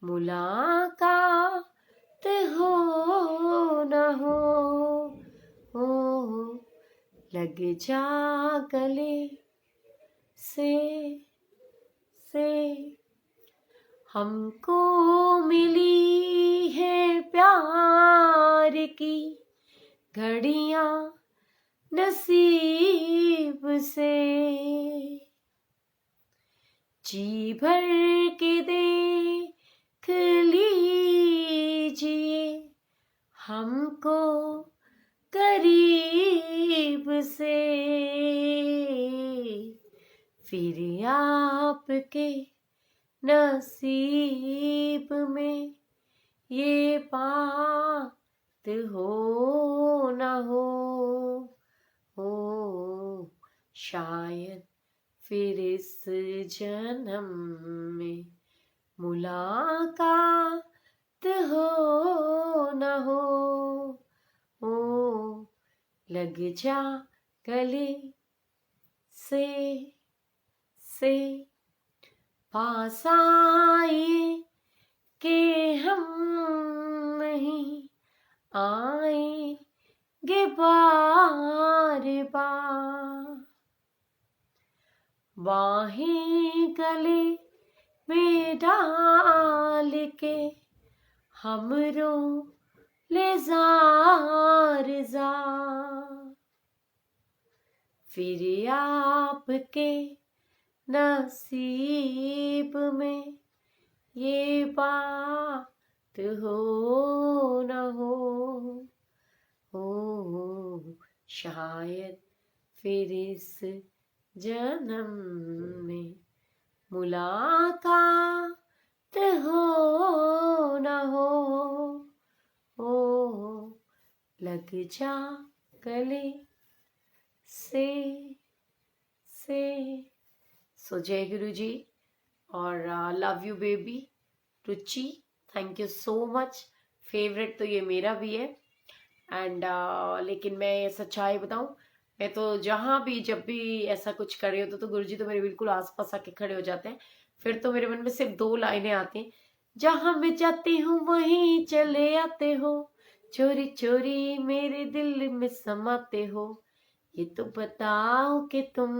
मुलाकात हो न हो लग जा गले से हमको मिली है प्यार की घड़ियां नसीब से, जी भर के देख लीजिए हमको करीब से, फिर आपके नसीब में ये बात हो न हो शायद फिर इस जन्म में मुलाकात हो न हो लग जा गले से पास आए के हम नहीं आएंगे बार बार, बाहें गले में डाल के हमरो ले जार जार, फिर आपके नसीब में ये बात हो न हो शायद फिर इस जन्म में मुलाकात हो न हो लग जा गले से सो जय गुरु जी और love you baby Ruchi, thank you so much. Favourite तो ये मेरा भी है एंड लेकिन मैं सच्चाई बताऊं, मैं तो जहां भी जब भी ऐसा कुछ कर रही होती तो गुरुजी तो मेरे बिल्कुल आसपास आके खड़े हो जाते हैं। फिर तो मेरे मन में सिर्फ 2 लाइनें आती हैं, जहां मैं जाती हूँ वहीं चले आते हो, चोरी चोरी मेरे दिल में समाते हो, ये तो बताओ कि तुम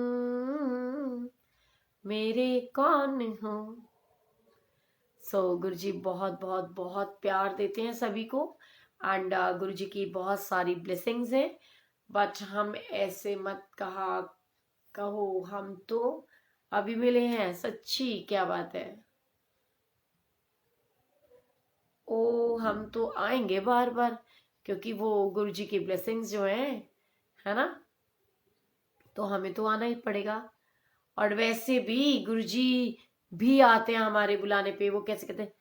मेरे कौन हो। सो गुरुजी बहुत बहुत बहुत प्यार देते हैं सभी को एंड गुरुजी की बहुत सारी ब्लेसिंग्स हैं। बट हम ऐसे मत कहो, हम तो अभी मिले हैं, सच्ची क्या बात है। ओ हम तो आएंगे बार बार, क्योंकि वो गुरुजी की ब्लेसिंग्स जो है ना, तो हमें तो आना ही पड़ेगा। और वैसे भी गुरुजी भी आते हैं हमारे बुलाने पे। वो कैसे कहते हैं,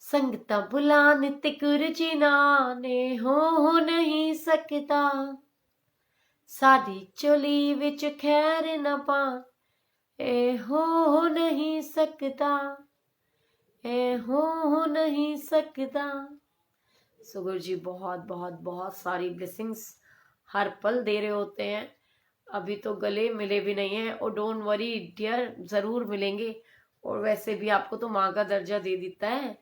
संगता बुलाने ते गुरुजी नाने हो नहीं सकता, साड़ी चोली विच खैर न पा ए हो नहीं सकता, ए हो नहीं सकता। सो गुरुजी बहुत बहुत बहुत सारी ब्लेसिंग्स हर पल दे रहे होते हैं। अभी तो गले मिले भी नहीं है, और डोंट वरी डियर, जरूर मिलेंगे। और वैसे भी आपको तो माँ का दर्जा दे देता है,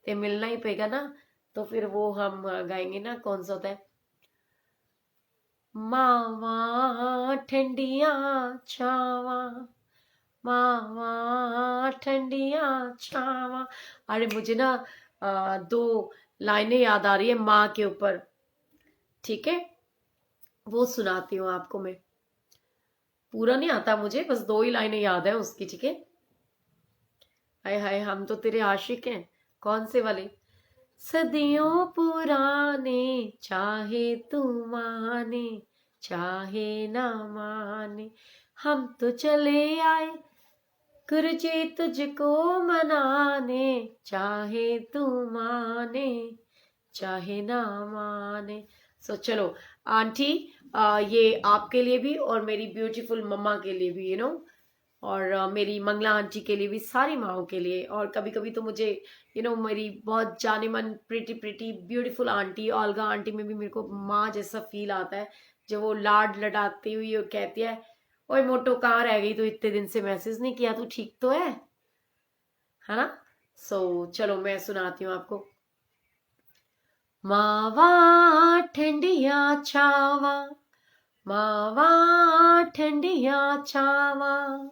तो मिलना ही पेगा ना। तो फिर वो हम गाएंगे ना, कौन सा होता है, मावा ठंडिया छावा, मावा ठंडिया छावा। अरे मुझे ना 2 लाइनें याद आ रही है माँ के ऊपर, ठीक है, वो सुनाती हूँ आपको मैं। पूरा नहीं आता मुझे, बस 2 ही लाइनें याद है उसकी, ठीक है। हाय हाय हम तो तेरे आशिक हैं। कौन से वाले, सदियों पुराने चाहे तू माने चाहे ना माने, हम तो चले आए गुरुजी तुझको मनाने, चाहे तू माने चाहे ना माने। सो चलो आंटी, ये आपके लिए भी और मेरी ब्यूटीफुल मम्मा के लिए भी, और मेरी मंगला आंटी के लिए भी, सारी माओं के लिए। और कभी कभी तो मुझे मेरी बहुत जाने मन pretty pretty beautiful aunty Olga aunty में भी मेरे को माँ जैसा फील आता है, जब वो लाड लडाती हुई और कहती है, ओए मोटो कहाँ रह गई, तो इतने दिन से मैसेज नहीं किया, तू ठीक तो है ना। सो चलो मैं सुनाती हूँ आपको। मावा ठंडिया छावा, मावा ठंडिया छावा,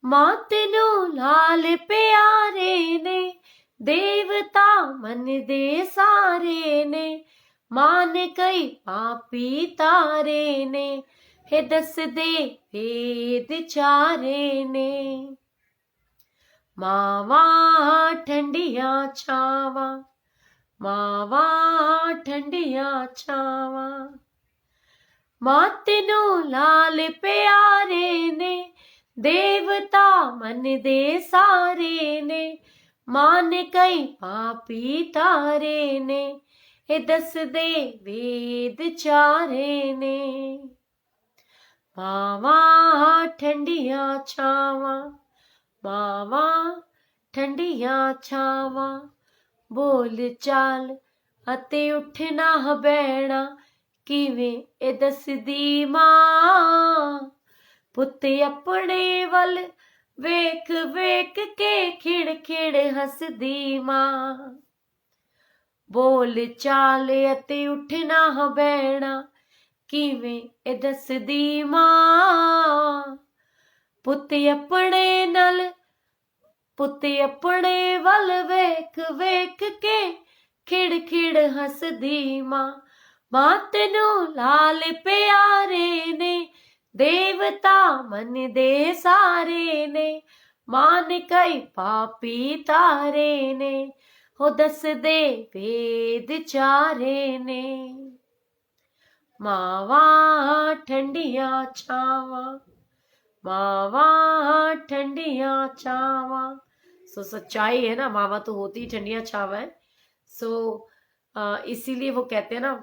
मां तेनू लाल प्यारे ने, देवता मन दे सारे ने, मां ने कई पापी तारे ने, हे दस दे वेद चारे ने, मावा ठंडिया छावा, मावा ठंडिया छावा, मां तेनू लाल प्यारे ने, देवता मन दे सारे ने, मां ने कई पापी तारे ने, हे दस दे वेद चारे ने, मावा ठंडिया छावा, मावा ठंडिया छावा, बोल चाल अते उठना बैठना किवें ए दसदी मां, पुत्त अपने वल वेख वेख के खिड़ खिड़ हसदी मां, बोल चाल अते उठना बैठना किवें ए दसदी मां, पुत्त अपने वल वेख वेख के खिड़ खिड़ हसदी मां, मां तेनू लाल प्यारे ने, देवता मन दे सारे ने, मान कई पापी तारे ने, हो दस दे वेद चारे ने। मावा ठंडिया छावा, मावा ठंडिया छावा। सो सच्चाई है ना, मावा तो होती ठंडिया छावा है। सो इसीलिए वो कहते हैं ना,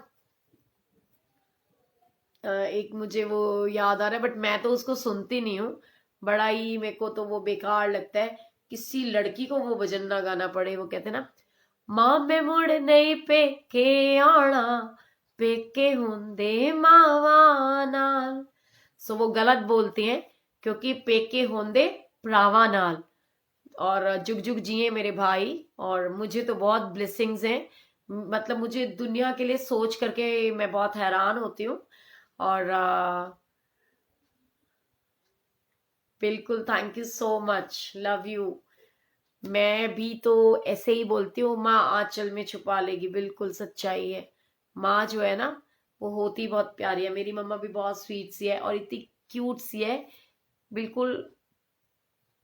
एक मुझे वो याद आ रहा है, बट मैं तो उसको सुनती नहीं हूँ। बड़ा ही मेरे को तो वो बेकार लगता है, किसी लड़की को वो भजन ना गाना पड़े। वो कहते हैं ना, मां मैं मुड़ नहीं पेके आना, पेके हुंदे मावा नाल। सो वो गलत बोलती हैं, क्योंकि पेके होंदे भरावा नाल। और जुग जुग जिए मेरे भाई। और मुझे तो बहुत ब्लेसिंग्स हैं, मतलब मुझे दुनिया के लिए सोच करके मैं बहुत हैरान होती हूँ। और बिल्कुल, thank you so much, love you. मैं भी तो ऐसे ही बोलती हूँ, माँ आंचल में छुपा लेगी, बिल्कुल सच्चाई है। माँ जो है ना, वो होती बहुत प्यारी है। मेरी मम्मा भी बहुत स्वीट सी है और इतनी क्यूट सी है, बिल्कुल।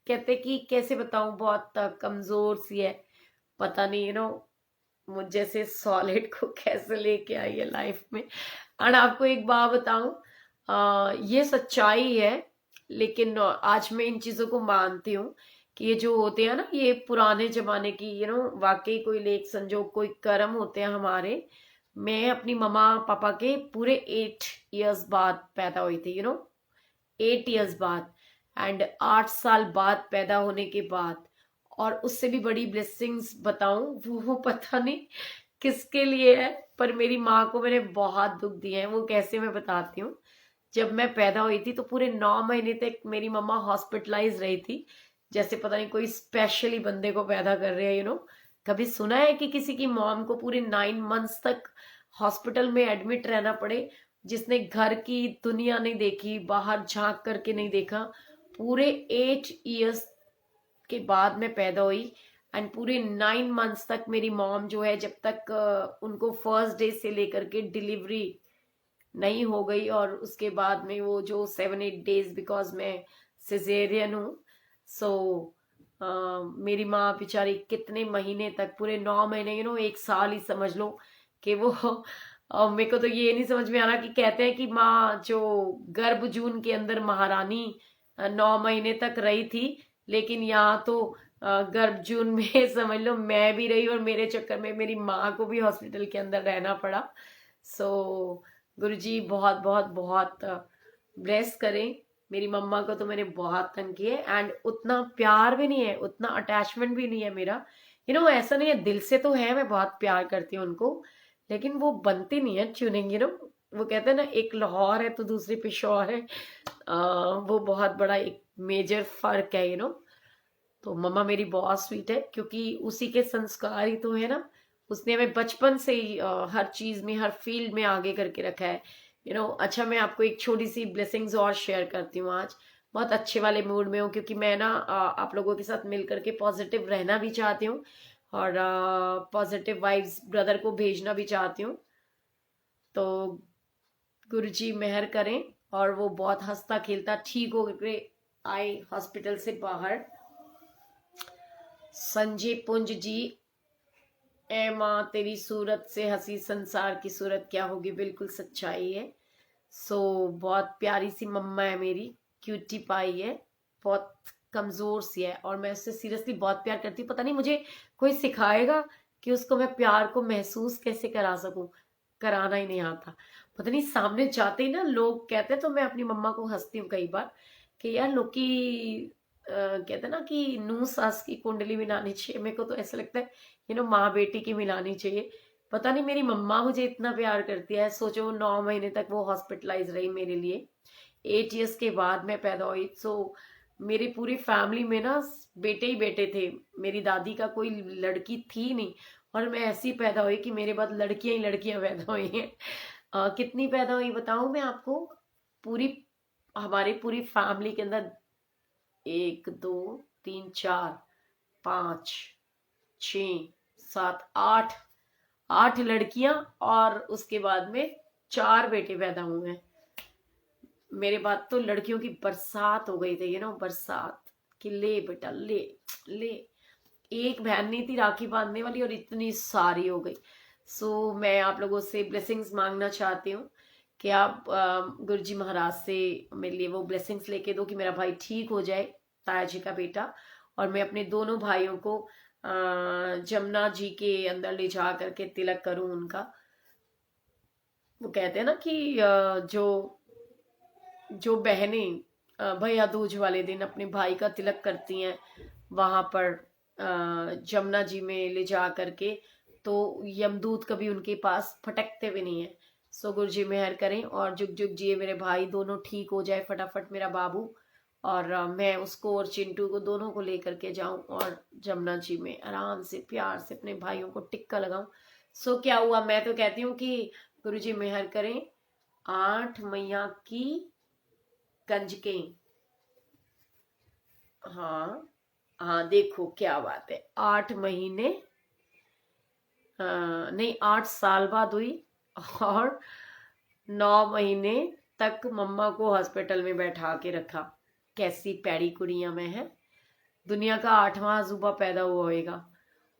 कहते कि कैसे बताऊं, बहुत कमजोर सी है, पता नहीं मुझ जैसे सॉलिड को कैसे लेके आई है लाइफ में। और आपको एक बात बताऊं, ये सच्चाई है, लेकिन आज मैं इन चीजों को मानती हूँ कि ये जो होते हैं ना, ये पुराने जमाने की वाकई कोई लेख संजोग, कोई कर्म होते हैं हमारे। मैं अपनी मम्मा पापा के पूरे 8 इयर्स बाद पैदा हुई थी, 8 इयर्स बाद, एंड 8 साल बाद पैदा होने के बाद। और उससे भी बड़ी ब्लेसिंग्स बताऊं, वो पता नहीं किसके लिए है, पर मेरी माँ को मैंने बहुत दुख दिए हैं। वो कैसे, मैं बताती हूँ। जब मैं पैदा हुई थी तो पूरे 9 महीने तक मेरी मम्मा हॉस्पिटलाइज रही थी, जैसे पता नहीं कोई स्पेशली बंदे को पैदा कर रहे हैं, कभी सुना है कि किसी की मॉम को पूरे 9 मंथ्स तक हॉस्पिटल में एडमिट रहना पड़े, जिसने घर की दुनिया नहीं देखी, बाहर झांक करके नहीं देखा। पूरे 8 इयर्स के बाद मैं पैदा हुई, एंड पूरे 9 मंथ्स तक मेरी मॉम जो है, जब तक उनको फर्स्ट डे से लेकर के डिलीवरी नहीं हो गई, और उसके बाद में वो जो 7-8 डेज, बिकॉज मैं सिजेरियन हूँ। सो मेरी माँ बेचारी कितने महीने तक, पूरे 9 महीने, 1 साल ही समझ लो कि वो मेरे को तो ये नहीं समझ में आ रहा कि कहते हैं कि माँ जो गर्भ जून के अंदर महारानी 9 महीने तक रही थी, लेकिन यहाँ तो गर्भ जून में समझ लो मैं भी रही, और मेरे चक्कर में मेरी माँ को भी हॉस्पिटल के अंदर रहना पड़ा। सो गुरुजी बहुत बहुत बहुत ब्लेस करें। मेरी मम्मा को तो मैंने बहुत तंग किया है, एंड उतना प्यार भी नहीं है, उतना अटैचमेंट भी नहीं है मेरा। ऐसा नहीं है, दिल से तो है, मैं बहुत प्यार करती हूँ उनको, लेकिन वो बनती नहीं है ट्यूनिंग। वो कहते हैं ना, एक लाहौर है तो दूसरी पिशौर है। वो बहुत बड़ा एक मेजर फर्क है। तो मम्मा मेरी बहुत स्वीट है, क्योंकि उसी के संस्कार ही तो है ना। उसने हमें बचपन से ही हर चीज में, हर फील्ड में आगे करके रखा है। अच्छा, मैं आपको एक छोटी सी ब्लेसिंग्स और शेयर करती हूँ आज। बहुत अच्छे वाले मूड में हूँ, क्योंकि मैं ना आप लोगों के साथ मिल करके पॉजिटिव रहना भी चाहती हूँ, और पॉजिटिव वाइब्स ब्रदर को भेजना भी चाहती हूँ। तो गुरुजी मेहर करें, और वो बहुत हंसता खेलता ठीक हो करके आए हॉस्पिटल से बाहर। संजय पुंज जी, ए माँ तेरी सूरत से हंसी संसार की सूरत क्या होगी, बिल्कुल सच्चाई है। सो बहुत प्यारी सी मम्मा है मेरी, क्यूटी पाई है, बहुत कमजोर सी है, और मैं उससे सीरियसली बहुत प्यार करती हूँ। पता नहीं मुझे कोई सिखाएगा कि उसको मैं प्यार को महसूस कैसे करा सकूं, कराना ही नहीं आता। पता नहीं, सामने जाते ही ना लोग कहते हैं, तो मैं अपनी मम्मा को हंसती हूँ कई बार कि यार लोग की कहते हैं ना कि नूह सास की कुंडली मिलानी चाहिए। मेरे को तो ऐसा लगता है माँ बेटी की मिलानी चाहिए। पता नहीं मेरी मम्मा मुझे इतना प्यार करती है। सोचो 9 महीने तक वो हॉस्पिटलाइज रही मेरे लिए, 8 इयर्स के बाद मैं पैदा हुई। सो मेरी पूरी फैमिली में ना बेटे ही बेटे थे, मेरी दादी का कोई लड़की थी नहीं, और मैं ऐसी पैदा हुई कि मेरे बाद लड़कियां ही लड़कियां पैदा हुई हैं। कितनी पैदा हुई बताऊं मैं आपको, पूरी हमारी पूरी फैमिली के अंदर 1 2 3 4 5 6 7 8 8 लड़कियां और उसके बाद में 4 बेटे पैदा हुए हैं। मेरे बाद तो लड़कियों की बरसात हो गई थी, बरसात कि ले बेटा ले ले। एक बहन नहीं थी राखी बांधने वाली और इतनी सारी हो गई। सो मैं आप लोगों से ब्लेसिंग्स मांगना चाहती हूँ कि आप गुरु जी महाराज से मेरे लिए वो ब्लेसिंग्स लेके दो कि मेरा भाई ठीक हो जाए, ताया जी का बेटा, और मैं अपने दोनों भाइयों को जमुना जी के अंदर ले जा करके तिलक करूं उनका। वो कहते हैं ना कि जो जो बहनें भैया दूज वाले दिन अपने भाई का तिलक करती हैं वहां पर जमुना जी में ले जा करके, तो यमदूत कभी उनके पास फटकते भी नहीं है। सो गुरु जी मेहर करें और जुग जुग जिए मेरे भाई दोनों, ठीक हो जाए फटाफट मेरा बाबू, और मैं उसको और चिंटू को दोनों को लेकर के जाऊं और जमुना जी में आराम से प्यार से अपने भाइयों को टिक्का लगाऊं। सो क्या हुआ, मैं तो कहती हूँ कि गुरु जी मेहर करें। 8 मैया की कंजकें, हाँ हाँ, देखो क्या बात है, 8 महीने नहीं 8 साल बाद हुई और 9 महीने तक मम्मा को हॉस्पिटल में बैठा के रखा। कैसी पैड़ी कुड़ियां में है, दुनिया का 8वां अजूबा पैदा हुआ होएगा।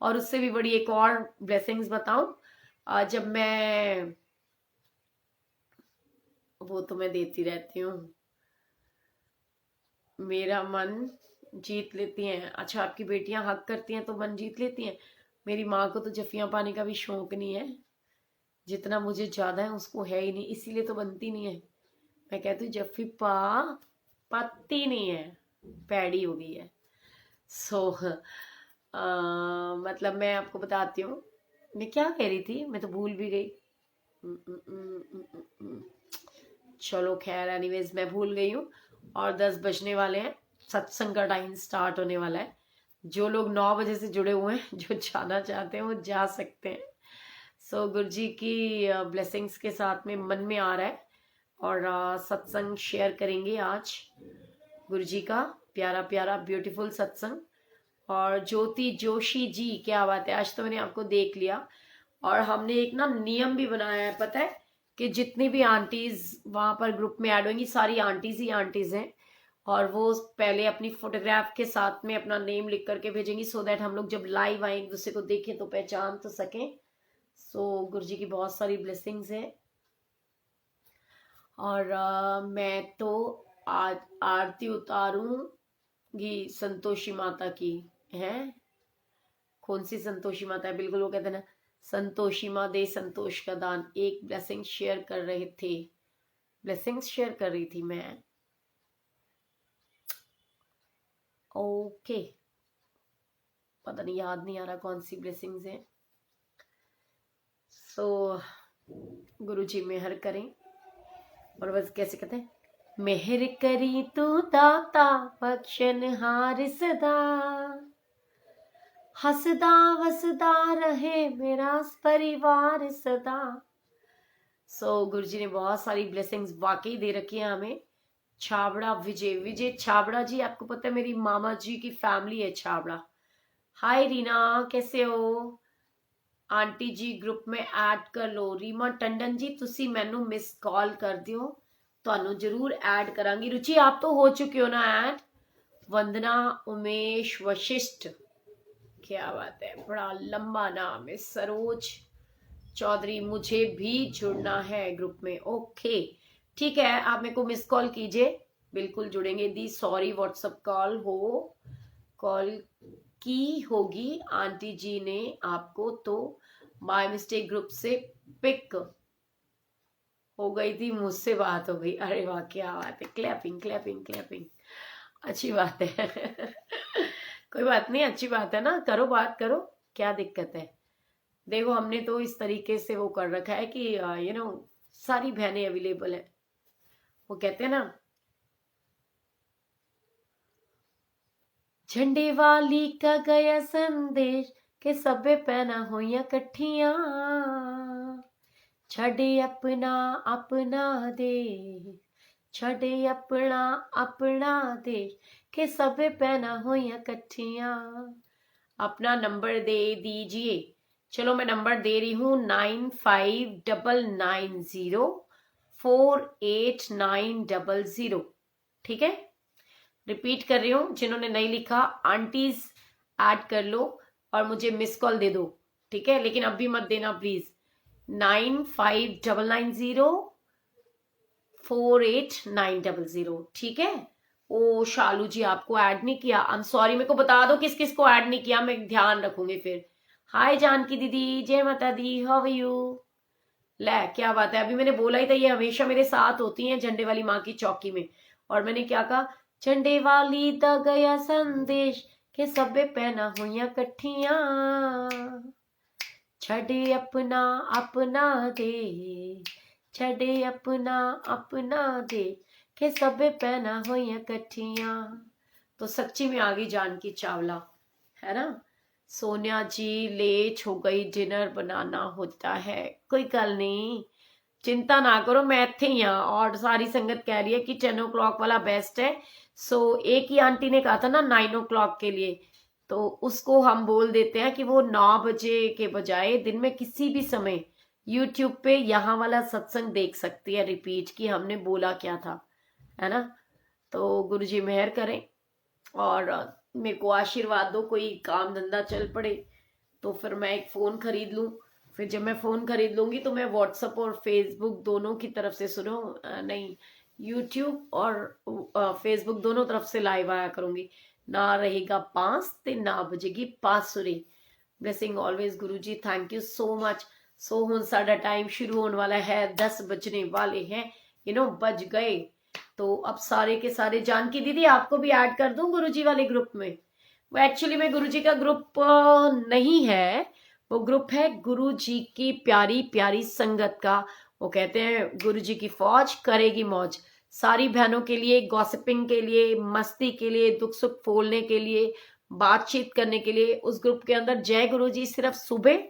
और उससे भी बड़ी एक और ब्लेसिंग्स बताऊं, जब मैं, वो तो मैं देती रहती हूँ, मेरा मन जीत लेती हैं। अच्छा, आपकी बेटियां हक करती हैं तो मन जीत लेती हैं। मेरी माँ को तो जफियां पाने का भी शौक नहीं है, जितना मुझे ज्यादा है उसको है ही नहीं, इसीलिए तो बनती नहीं है। मैं कहती हूँ जफी पा, पाती नहीं है, पैड़ी हो गई है। सो मतलब मैं आपको बताती हूँ, मैं क्या कह रही थी, मैं तो भूल भी गई। चलो खैर, एनीवेज मैं भूल गई हूँ। और 10 बजने वाले हैं, सत्संग का टाइम स्टार्ट होने वाला है। जो लोग 9 बजे से जुड़े हुए हैं, जो जाना चाहते हैं वो जा सकते हैं। सो गुरु जी की ब्लेसिंग्स के साथ में मन में आ रहा है, और सत्संग शेयर करेंगे आज गुरु जी का, प्यारा प्यारा ब्यूटीफुल सत्संग। और ज्योति जोशी जी, क्या बात है, आज तो मैंने आपको देख लिया। और हमने एक ना नियम भी बनाया है, पता है, कि जितनी भी आंटीज वहां पर ग्रुप में ऐड होंगी, सारी आंटीज ही आंटीज हैं, और वो पहले अपनी फोटोग्राफ के साथ में अपना नेम लिख करके भेजेंगी, सो दैट हम लोग जब लाइव आए एक दूसरे को देखें तो पहचान तो सकें। सो गुरु जी की बहुत सारी ब्लेसिंग्स है। और मैं तो आज आरती उतारूंगी संतोषी माता की। है कौन सी संतोषी माता है, बिल्कुल वो कहते हैं ना, संतोषी माँ दे संतोष का दान। एक ब्लेसिंग शेयर कर रहे थे, ब्लेसिंग्स शेयर कर रही थी मैं। ओके, पता नहीं, याद नहीं आ रहा कौन सी ब्लेसिंग्स है। सो गुरु जी मेहर करें। और बस कैसे कहते हैं, मेहर करी तू दाता बख्शनहार सदा, हसदा वसदा रहे मेरा परिवार सदा। सो गुरु जी ने बहुत सारी ब्लेसिंग्स वाकई दे रखी है हमें। छाबड़ा विजय, विजय छाबड़ा जी, आपको पता है मेरी मामा जी की फैमिली है छाबड़ा। हाय रीना, कैसे हो? आंटी जी ग्रुप में ऐड कर लो। रीमा टंडन जी, तुसी मैनू मिस कॉल कर दियो, ਤੁਹਾਨੂੰ जरूर ऐड करांगी। रुचि आप तो हो चुके हो ना ऐड। वंदना उमेश वशिष्ठ, क्या बात है, बड़ा लंबा नाम है। सरोज चौधरी, मुझे भी जुड़ना है ग्रुप में। ओके ठीक है, आप मेरे को मिस कॉल कीजिए, बिल्कुल जुड़ेंगे। दी सॉरी व्हाट्सएप कॉल की होगी आंटी जी ने आपको, तो बाय मिस्टेक ग्रुप से पिक हो गई थी, मुझसे बात हो गई। अरे वाह, क्या बात है, क्लैपिंग क्लैपिंग क्लैपिंग, अच्छी बात है। कोई बात नहीं, अच्छी बात है ना, करो बात करो, क्या दिक्कत है। देखो हमने तो इस तरीके से वो कर रखा है कि सारी बहनें अवेलेबल है। वो कहते हैं ना, झंडे वाली का गया संदेश के सबे पहना होइया कट्ठियां, छड़े अपना अपना देश, छड़े अपना अपना देश के सबे पहना होइया कट्ठियां। अपना नंबर दे दीजिए चलो मैं नंबर दे रही हूँ 9599048900। ठीक है, रिपीट कर रही हूँ, जिन्होंने नहीं लिखा आंटीज ऐड कर लो और मुझे मिस कॉल दे दो। ठीक है, लेकिन अभी मत देना प्लीज। 9599048900। ठीक है। ओ शालू जी, आपको ऐड नहीं किया, आई एम सॉरी। मेरे को बता दो किस किस को ऐड नहीं किया, मैं ध्यान रखूंगी फिर। हाय जानकी दीदी, जय माता दी, हाउ आर यू। ले क्या बात है, अभी मैंने बोला ही था, ये हमेशा मेरे साथ होती हैं झंडे वाली माँ की चौकी में। और मैंने क्या कहा, झंडे वाली दा गया संदेश के सबे पहना हुई कट्ठिया, छड़े अपना अपना दे, छड़े अपना अपना दे के सबे पहना हुई कट्ठिया। तो सच्ची में आ गई जानकी चावला, है ना। सोनिया जी लेट हो गई, डिनर बनाना होता है। कोई गल नहीं, चिंता ना करो, मैं इत्थे ही हाँ। और सारी संगत कह रही है कि 10 o'clock वाला बेस्ट है। सो एक ही आंटी ने कहा था ना 9 o'clock के लिए, तो उसको हम बोल देते हैं कि वो 9 बजे के बजाय दिन में किसी भी समय यूट्यूब पे यहाँ वाला सत्संग देख सकती है रिपीट, की हमने बोला क्या था, है ना। तो गुरुजी मेहर करें और मेरे को आशीर्वाद दो, कोई काम धंधा चल पड़े तो फिर मैं एक फोन खरीद लूं। फिर जब मैं फोन खरीद लूंगी तो मैं व्हाट्सएप और फेसबुक दोनों की तरफ से, सुनो नहीं, यूट्यूब और फेसबुक दोनों तरफ से लाइव आया करूंगी। ना रहेगा 5 ते ना बजेगी बांसुरी। Blessing always Guru ji, thank you so much. सो हुन साडा टाइम शुरू होने वाला है, 10 बजने वाले हैं, बज गए। तो अब सारे के सारे, जानकी दीदी आपको भी ऐड कर दूं गुरुजी वाले ग्रुप में। वो एक्चुअली में गुरुजी का ग्रुप नहीं है, वो ग्रुप है गुरुजी की प्यारी प्यारी संगत का। वो कहते हैं गुरुजी की फौज करेगी मौज। सारी बहनों के लिए, गॉसिपिंग के लिए, मस्ती के लिए, दुख सुख फोलने के लिए, बातचीत करने के लिए उस ग्रुप के अंदर जय गुरुजी सिर्फ सुबह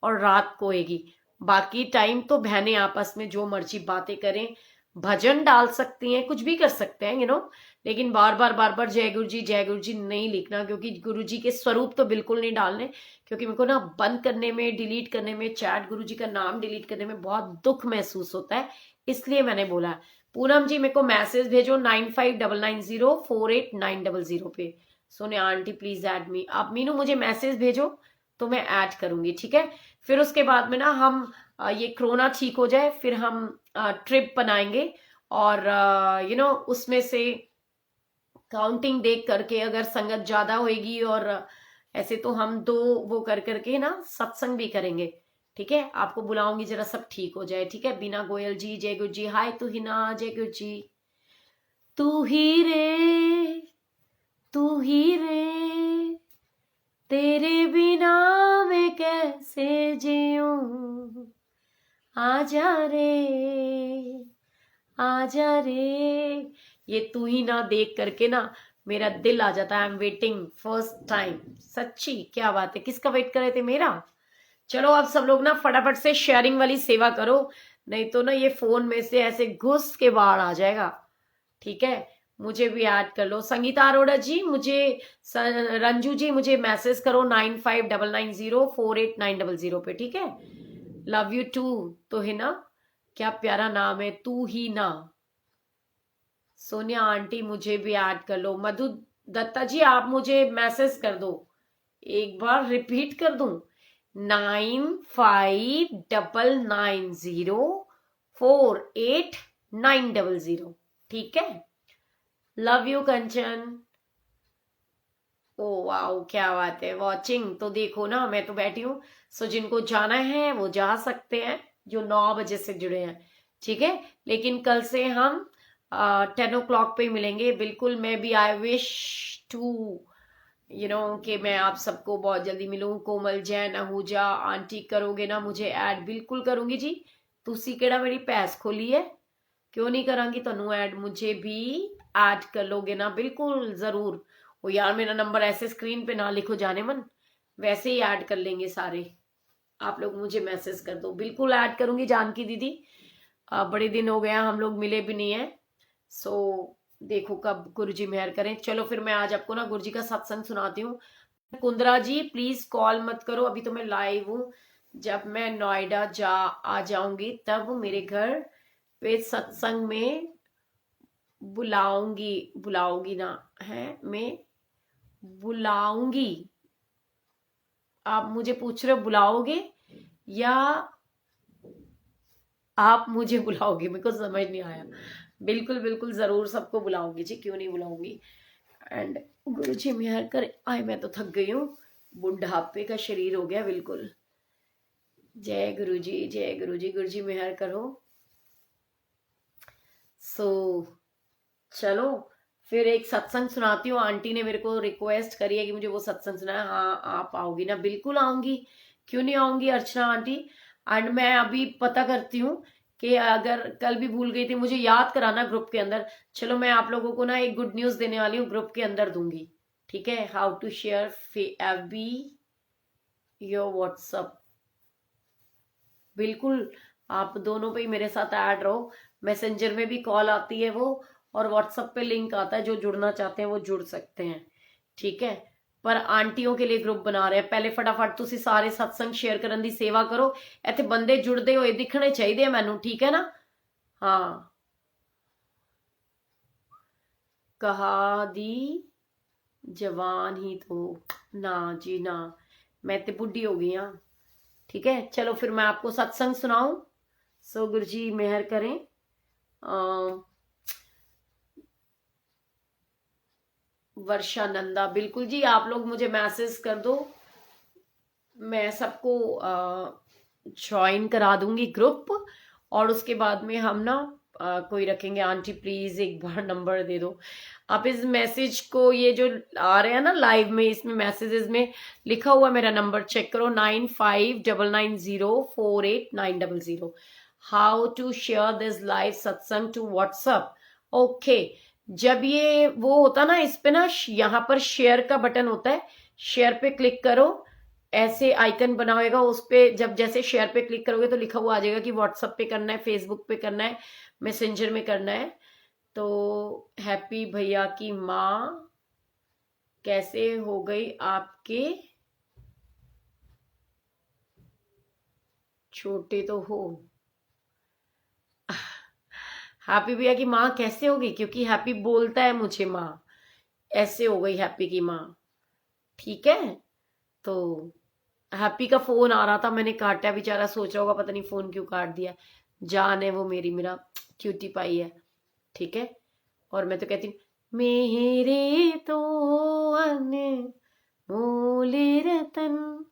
और रात को होगी। बाकी टाइम तो बहनें आपस में जो मर्जी बातें करें, भजन डाल सकती हैं, कुछ भी कर सकते हैं, लेकिन बार बार जय गुरु जी नहीं लिखना, क्योंकि गुरु जी के स्वरूप तो बिल्कुल नहीं डालने। क्योंकि मेरे को ना बंद करने में, डिलीट करने में, चैट गुरु जी का नाम डिलीट करने में बहुत दुख महसूस होता है, इसलिए मैंने बोला। पूनम जी मेरे को मैसेज भेजो 9599048900 पे। Sonia aunty please add me. आप मीनू मुझे मैसेज भेजो तो मैं ऐड करूंगी, ठीक है। फिर उसके बाद में ना हम ये कोरोना ठीक हो जाए, फिर हम ट्रिप बनाएंगे और उसमें से काउंटिंग देख करके अगर संगत ज्यादा होगी, और ऐसे तो हम 2 वो कर करके ना सत्संग भी करेंगे। ठीक है, आपको बुलाऊंगी, जरा सब ठीक हो जाए। ठीक है, बीना गोयल जी, जय गुरु जी, हाय तू ही ना, जय गुरु जी। तू ही रे, तू ही रे, तेरे बिना मैं कैसे जीऊं, आजा रे, आजा रे। ये तू ही ना देख करके ना मेरा दिल आ जाता है। I am waiting first time. सच्ची क्या बात है, किसका वेट कर रहे थे, मेरा। चलो अब सब लोग ना फटाफट से शेयरिंग वाली सेवा करो, नहीं तो ना ये फोन में से ऐसे घुस के बाहर आ जाएगा। ठीक है, मुझे भी ऐड कर लो। संगीता अरोड़ा जी मुझे, रंजू जी मुझे मैसेज करो 9599048900 पे। ठीक है, लव यू टू। तो है ना, क्या प्यारा नाम है, तू ही ना। सोनिया आंटी मुझे भी ऐड कर लो। मधु दत्ता जी आप मुझे मैसेज कर दो, एक बार रिपीट कर दूं, 9599048900। ठीक है, love you Kanchan. Oh wow क्या बात है, वॉचिंग तो देखो ना, मैं तो बैठी हूँ। सो जिनको जाना है वो जा सकते हैं, जो 9 बजे से जुड़े हैं। ठीक है, लेकिन कल से हम 10 o'clock पे मिलेंगे बिल्कुल। मैं भी आई विश टू कि मैं आप सबको बहुत जल्दी मिलूं। कोमल जैन, आहूजा आंटी करोगे ना मुझे ऐड, बिल्कुल करूंगी जी। तुसी केड़ा मेरी पैस खोली है, क्यों नहीं करांगी तनु ऐड, मुझे भी ऐड कर लोगे ना, बिल्कुल जरूर। ओ यार मेरा नंबर ऐसे स्क्रीन पे ना लिखो जाने मन, वैसे ही ऐड कर लेंगे सारे। आप लोग मुझे मैसेज कर दो, बिल्कुल ऐड करूंगी जानकी दीदी। बड़े दिन हो गया, हम लोग मिले भी नहीं है। सो देखो कब गुरुजी मेहर करें। चलो फिर मैं आज आपको ना गुरुजी का सत्संग सुनाती हूँ। कुंद्रा जी प्लीज कॉल मत करो, अभी तो मैं लाइव हूँ। जब मैं नोएडा आ जाऊंगी तब मेरे घर पे सत्संग में बुलाऊंगी ना है, मैं बुलाऊंगी। आप मुझे पूछ रहे हो बुलाओगे या आप मुझे बुलाओगे? मेरे को समझ नहीं आया। बिल्कुल बिल्कुल जरूर सबको बुलाऊंगी जी, क्यों नहीं बुलाऊंगी। एंड गुरु जी मेहर कर आए, मैं तो थक गई हूँ, बुढ़ापे का शरीर हो गया बिल्कुल। जय गुरु जी, जय गुरु जी, गुरु जी मेहर करो। सो चलो फिर एक सत्संग सुनाती हूँ। आंटी ने मेरे को रिक्वेस्ट करी है कि मुझे वो सत्संग सुनाए। हाँ आप आओगी ना? बिल्कुल आऊंगी, क्यों नहीं आऊंगी अर्चना आंटी। एंड मैं अभी पता करती हूँ कि अगर कल भी भूल गई थी मुझे याद कराना ग्रुप के अंदर। चलो मैं आप लोगों को ना एक गुड न्यूज देने वाली हूँ, ग्रुप के अंदर दूंगी, ठीक है? How to share FB your WhatsApp. बिल्कुल आप दोनों पे ही मेरे साथ ऐड रहो। मैसेंजर में भी कॉल आती है वो, और व्हाट्सएप पे लिंक आता है, जो जुड़ना चाहते हैं वो जुड़ सकते हैं, ठीक है? पर आंटियों के लिए ग्रुप बना रहे हैं। पहले फटाफट तुसी सारे सत्संग शेयर करन दी सेवा करो। ਇੱਥੇ ਬੰਦੇ ਜੁੜਦੇ ਹੋਏ ਦਿਖਣੇ ਚਾਹੀਦੇ ਆ ਮੈਨੂੰ, ठीक है ना? हाँ कहा दी जवान ही तो ना जी ना, मैं तो बुढ़ी हो गई हाँ, ठीक है? चलो फिर मैं आपको सत्संग सुनाऊं। सो गुरु जी मेहर करें। वर्षा नंदा, बिल्कुल जी आप लोग मुझे मैसेज कर दो, मैं सबको ज्वाइन करा दूंगी ग्रुप। और उसके बाद में हम ना कोई रखेंगे। आंटी प्लीज एक बार नंबर दे दो आप। इस मैसेज को, ये जो आ रहे हैं ना लाइव में, इसमें मैसेजेस में लिखा हुआ मेरा नंबर चेक करो, 9599048900। How to share this live satsang to WhatsApp. Okay, जब ये वो होता ना, इस पे ना यहाँ पर शेयर का बटन होता है, शेयर पे क्लिक करो, ऐसे आइकन बना होगा उस पे। जब जैसे शेयर पे क्लिक करोगे तो लिखा हुआ आ जाएगा कि व्हाट्सएप पे करना है, फेसबुक पे करना है, मैसेंजर में करना है। तो हैप्पी भैया की माँ कैसे हो गई आपके छोटे तो हो। हैप्पी भैया की माँ कैसे होगी? क्योंकि हैप्पी बोलता है मुझे माँ, ऐसे हो गई हैप्पी की माँ, ठीक है? तो हैप्पी का फोन आ रहा था, मैंने काटा। बेचारा सोच रहा होगा पता नहीं फोन क्यों काट दिया। जान है वो मेरी, मेरा क्यूटी पाई है, ठीक है? और मैं तो कहती हूँ मेरे तो अनमोल रतन।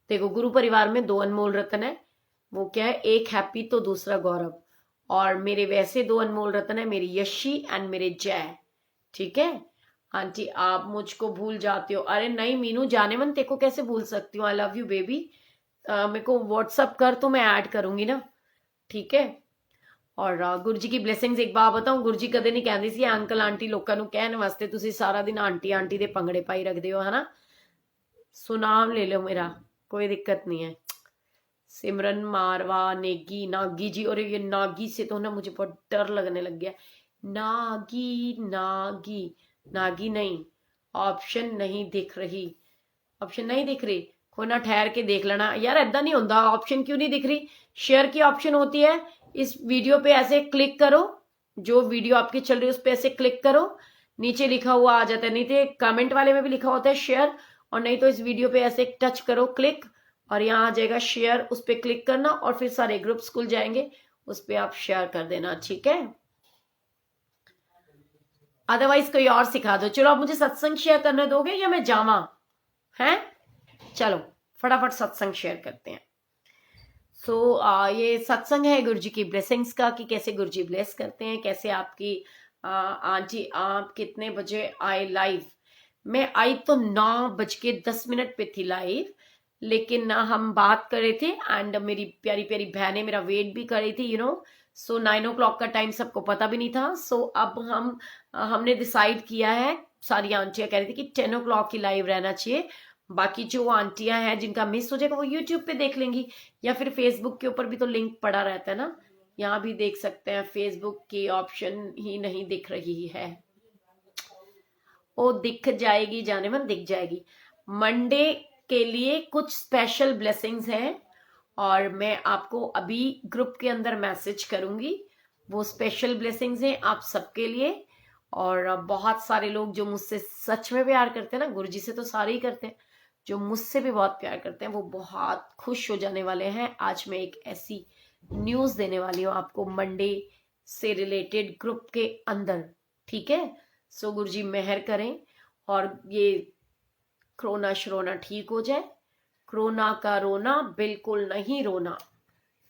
देखो गुरु परिवार में 2 अनमोल रतन है, वो क्या है? एक हैप्पी तो दूसरा गौरव। और मेरे वैसे 2 अनमोल रतन है, मेरी यशी एंड मेरे जय, ठीक है? आंटी आप मुझको भूल जाते हो। अरे नहीं मीनू, जाने मन तेको कैसे भूल सकती हूँ? I love you baby. मेरे को व्हाट्सअप कर तो मैं ऐड करूंगी ना, ठीक है? और गुरु जी की ब्लेसिंग्स एक बात बताऊं, गुरु जी कदे नहीं कहते सी अंकल आंटी लोगों ਨੂੰ ਕਹਿਣ ਵਾਸਤੇ ਤੁਸੀਂ ਸਾਰਾ दिन आंटी आंटी ਦੇ ਪੰਗੜੇ ਪਾਈ ਰੱਖਦੇ हो, है ना? सुनाम ले लो मेरा, कोई दिक्कत नहीं है। सिमरन मारवा नेगी नागी जी, और ये नागी से तो ना मुझे बहुत डर लगने लग गया। नागी नागी नागी नहीं, ऑप्शन नहीं दिख रही, ऑप्शन नहीं दिख रही। कोई ना ठहर के देख लेना यार, ऐदा नहीं होता। ऑप्शन क्यों नहीं दिख रही? शेयर की ऑप्शन होती है, इस वीडियो पे ऐसे क्लिक करो, जो वीडियो आपकी चल रही है उस पे ऐसे क्लिक करो, नीचे लिखा हुआ आ जाता है, नहीं तो कमेंट वाले में भी लिखा होता है शेयर, और नहीं तो इस वीडियो पे ऐसे टच करो क्लिक, और यहाँ आ जाएगा शेयर, उस पर क्लिक करना और फिर सारे ग्रुप्स खुल जाएंगे, उस पर आप शेयर कर देना, ठीक है? अदरवाइज कोई और सिखा दो। चलो आप मुझे सत्संग शेयर करने दोगे या मैं जावा? हैं? चलो फटाफट सत्संग शेयर करते हैं। सो ये सत्संग है गुरु जी की ब्लेसिंग्स का, कि कैसे गुरु जी ब्लेस करते हैं, कैसे आपकी आंटी आप कितने बजे आए लाइव? मैं आई तो 9:10 पे थी लाइव, लेकिन ना हम बात कर रहे थे एंड मेरी प्यारी प्यारी बहनें मेरा वेट भी कर रही थी, यू नो। सो 9 o'clock का टाइम सबको पता भी नहीं था। सो अब हमने डिसाइड किया है, सारी आंटियां कह रही थी कि 10 o'clock की लाइव रहना चाहिए। बाकी जो आंटियां हैं जिनका मिस हो जाएगा वो यूट्यूब पे देख लेंगी, या फिर फेसबुक के ऊपर भी तो लिंक पड़ा रहता है ना, यहाँ भी देख सकते हैं। फेसबुक की ऑप्शन ही नहीं दिख रही है, वो दिख जाएगी जाने मन, दिख जाएगी। मंडे के लिए कुछ स्पेशल ब्लेसिंग्स हैं और मैं आपको अभी ग्रुप के अंदर मैसेज करूंगी। वो स्पेशल ब्लेसिंग्स हैं आप सबके लिए। और बहुत सारे लोग जो मुझसे सच में प्यार करते हैं ना, गुरुजी से तो सारे ही करते हैं, जो मुझसे भी बहुत प्यार करते हैं वो बहुत खुश हो जाने वाले हैं। आज मैं एक ऐसी न्यूज देने वाली हूँ आपको मंडे से रिलेटेड ग्रुप के अंदर, ठीक है। सो गुरुजी मेहर करें और ये कोरोना शरोना ठीक हो जाए। कोरोना का रोना बिल्कुल नहीं रोना,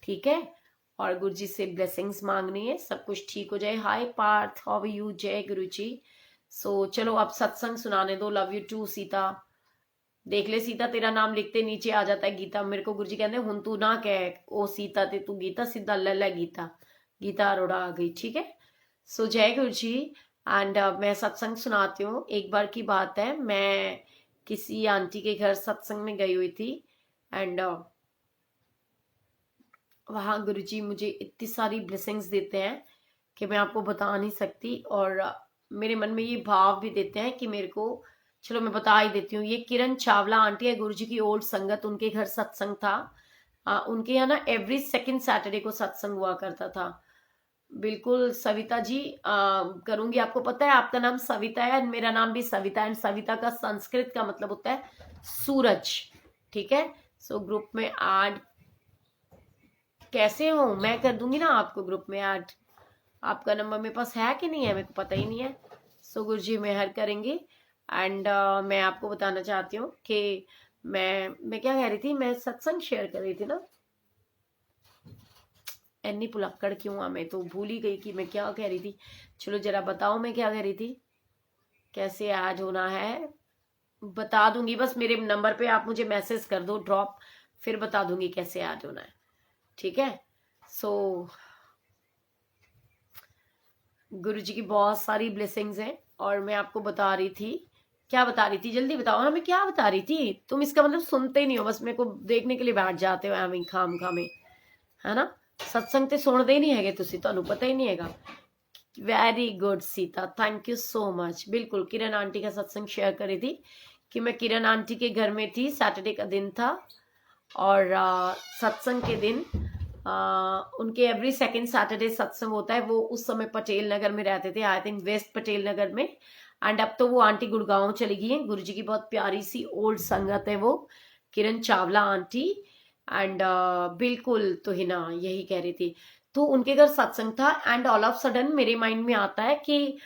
ठीक है। और गुरुजी से ब्लेसिंग्स मांगनी है, सब कुछ ठीक हो जाए। Hi Parth, how are you? जय गुरुजी। सो चलो अब सत्संग सुनाने दो। Love you too Sita. देख ले सीता, तेरा नाम लिखते नीचे आ जाता है गीता। मेरे को गुरुजी कहते हुन तू ना कह ओ सीता ते तू गीता, सीधा ले ले गीता। गीता अरोड़ा आ गई, ठीक है। सो जय गुरुजी। एंड मैं सत्संग सुनाती हूँ। एक बार की बात है, मैं किसी आंटी के घर सत्संग में गई हुई थी एंड वहाँ गुरुजी मुझे इतनी सारी ब्लेसिंग्स देते हैं कि मैं आपको बता नहीं सकती। और मेरे मन में ये भाव भी देते हैं कि मेरे को, चलो मैं बता ही देती हूँ। ये किरण चावला आंटी है, गुरुजी की ओल्ड संगत, उनके घर सत्संग था। उनके यहाँ ना एवरी सेकंड सैटरडे को सत्संग हुआ करता था। बिल्कुल सविता जी, करूंगी। आपको पता है आपका नाम सविता है, मेरा नाम भी सविता है। सविता का संस्कृत का मतलब होता है सूरज, ठीक है। सो ग्रुप में ऐड कैसे हो? मैं कर दूंगी ना आपको ग्रुप में ऐड। आपका नंबर मेरे पास है कि नहीं है, मेरे को पता ही नहीं है। सो गुरुजी मेहर करेंगे। एंड मैं आपको बताना चाहती हूँ कि मैं क्या कह रही थी, मैं सत्संग शेयर कर रही थी ना। एनी पुलक्कड़ क्यों आ, मैं तो भूल ही गई कि मैं क्या कह रही थी। चलो जरा बताओ मैं क्या कह रही थी। कैसे ऐड होना है बता दूंगी, बस मेरे नंबर पे आप मुझे मैसेज कर दो ड्रॉप, फिर बता दूंगी कैसे ऐड होना है, ठीक है। सो गुरुजी की बहुत सारी ब्लेसिंग्स हैं और मैं आपको बता रही थी, क्या बता रही थी जल्दी बताओ ना। मैं क्या बता रही थी? तुम इसका मतलब सुनते ही नहीं हो, बस मेरे को देखने के लिए बैठ जाते हो एवं खाम खामे, है ना। सत्संग ते सुनते ही नहीं है तुसी, ਤੁਹਾਨੂੰ पता ही नहीं हैगा। Very good Sita, thank you so much. बिल्कुल किरण आंटी का सत्संग शेयर करी थी कि मैं किरण आंटी के घर में थी, सैटरडे का दिन था और सत्संग के दिन उनके एवरी सेकंड सैटरडे सत्संग होता है। वो उस समय पटेल नगर में रहते थे, I think waste Patel Nagar में। एंड अब तो वो आंटी गुड़गांव चली गई है। गुरुजी की बहुत प्यारी सी ओल्ड संगत है वो, किरण चावला आंटी। एंड बिल्कुल तो हिना यही कह रही थी। तो उनके घर सत्संग था एंड ऑल ऑफ सडन मेरे माइंड में आता है कि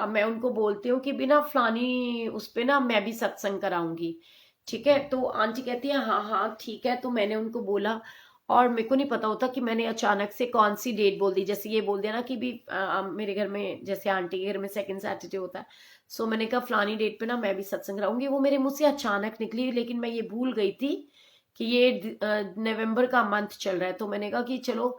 मैं उनको बोलती हूँ कि बिना फलानी उस पे ना मैं भी सत्संग कराऊंगी, ठीक है। तो आंटी कहती है हाँ हाँ ठीक है। तो मैंने उनको बोला और मेरे को नहीं पता होता कि मैंने अचानक से कौन सी डेट बोल दी। जैसे ये बोल दिया ना कि भी मेरे घर में, जैसे आंटी के घर में सेकंड सैटरडे होता है, सो मैंने कहा फलानी डेट पे ना मैं भी सत्संग कराऊंगी। वो मेरे मुंह से अचानक निकली, लेकिन मैं ये भूल गई थी कि ये नवंबर का मंथ चल रहा है। तो मैंने कहा कि चलो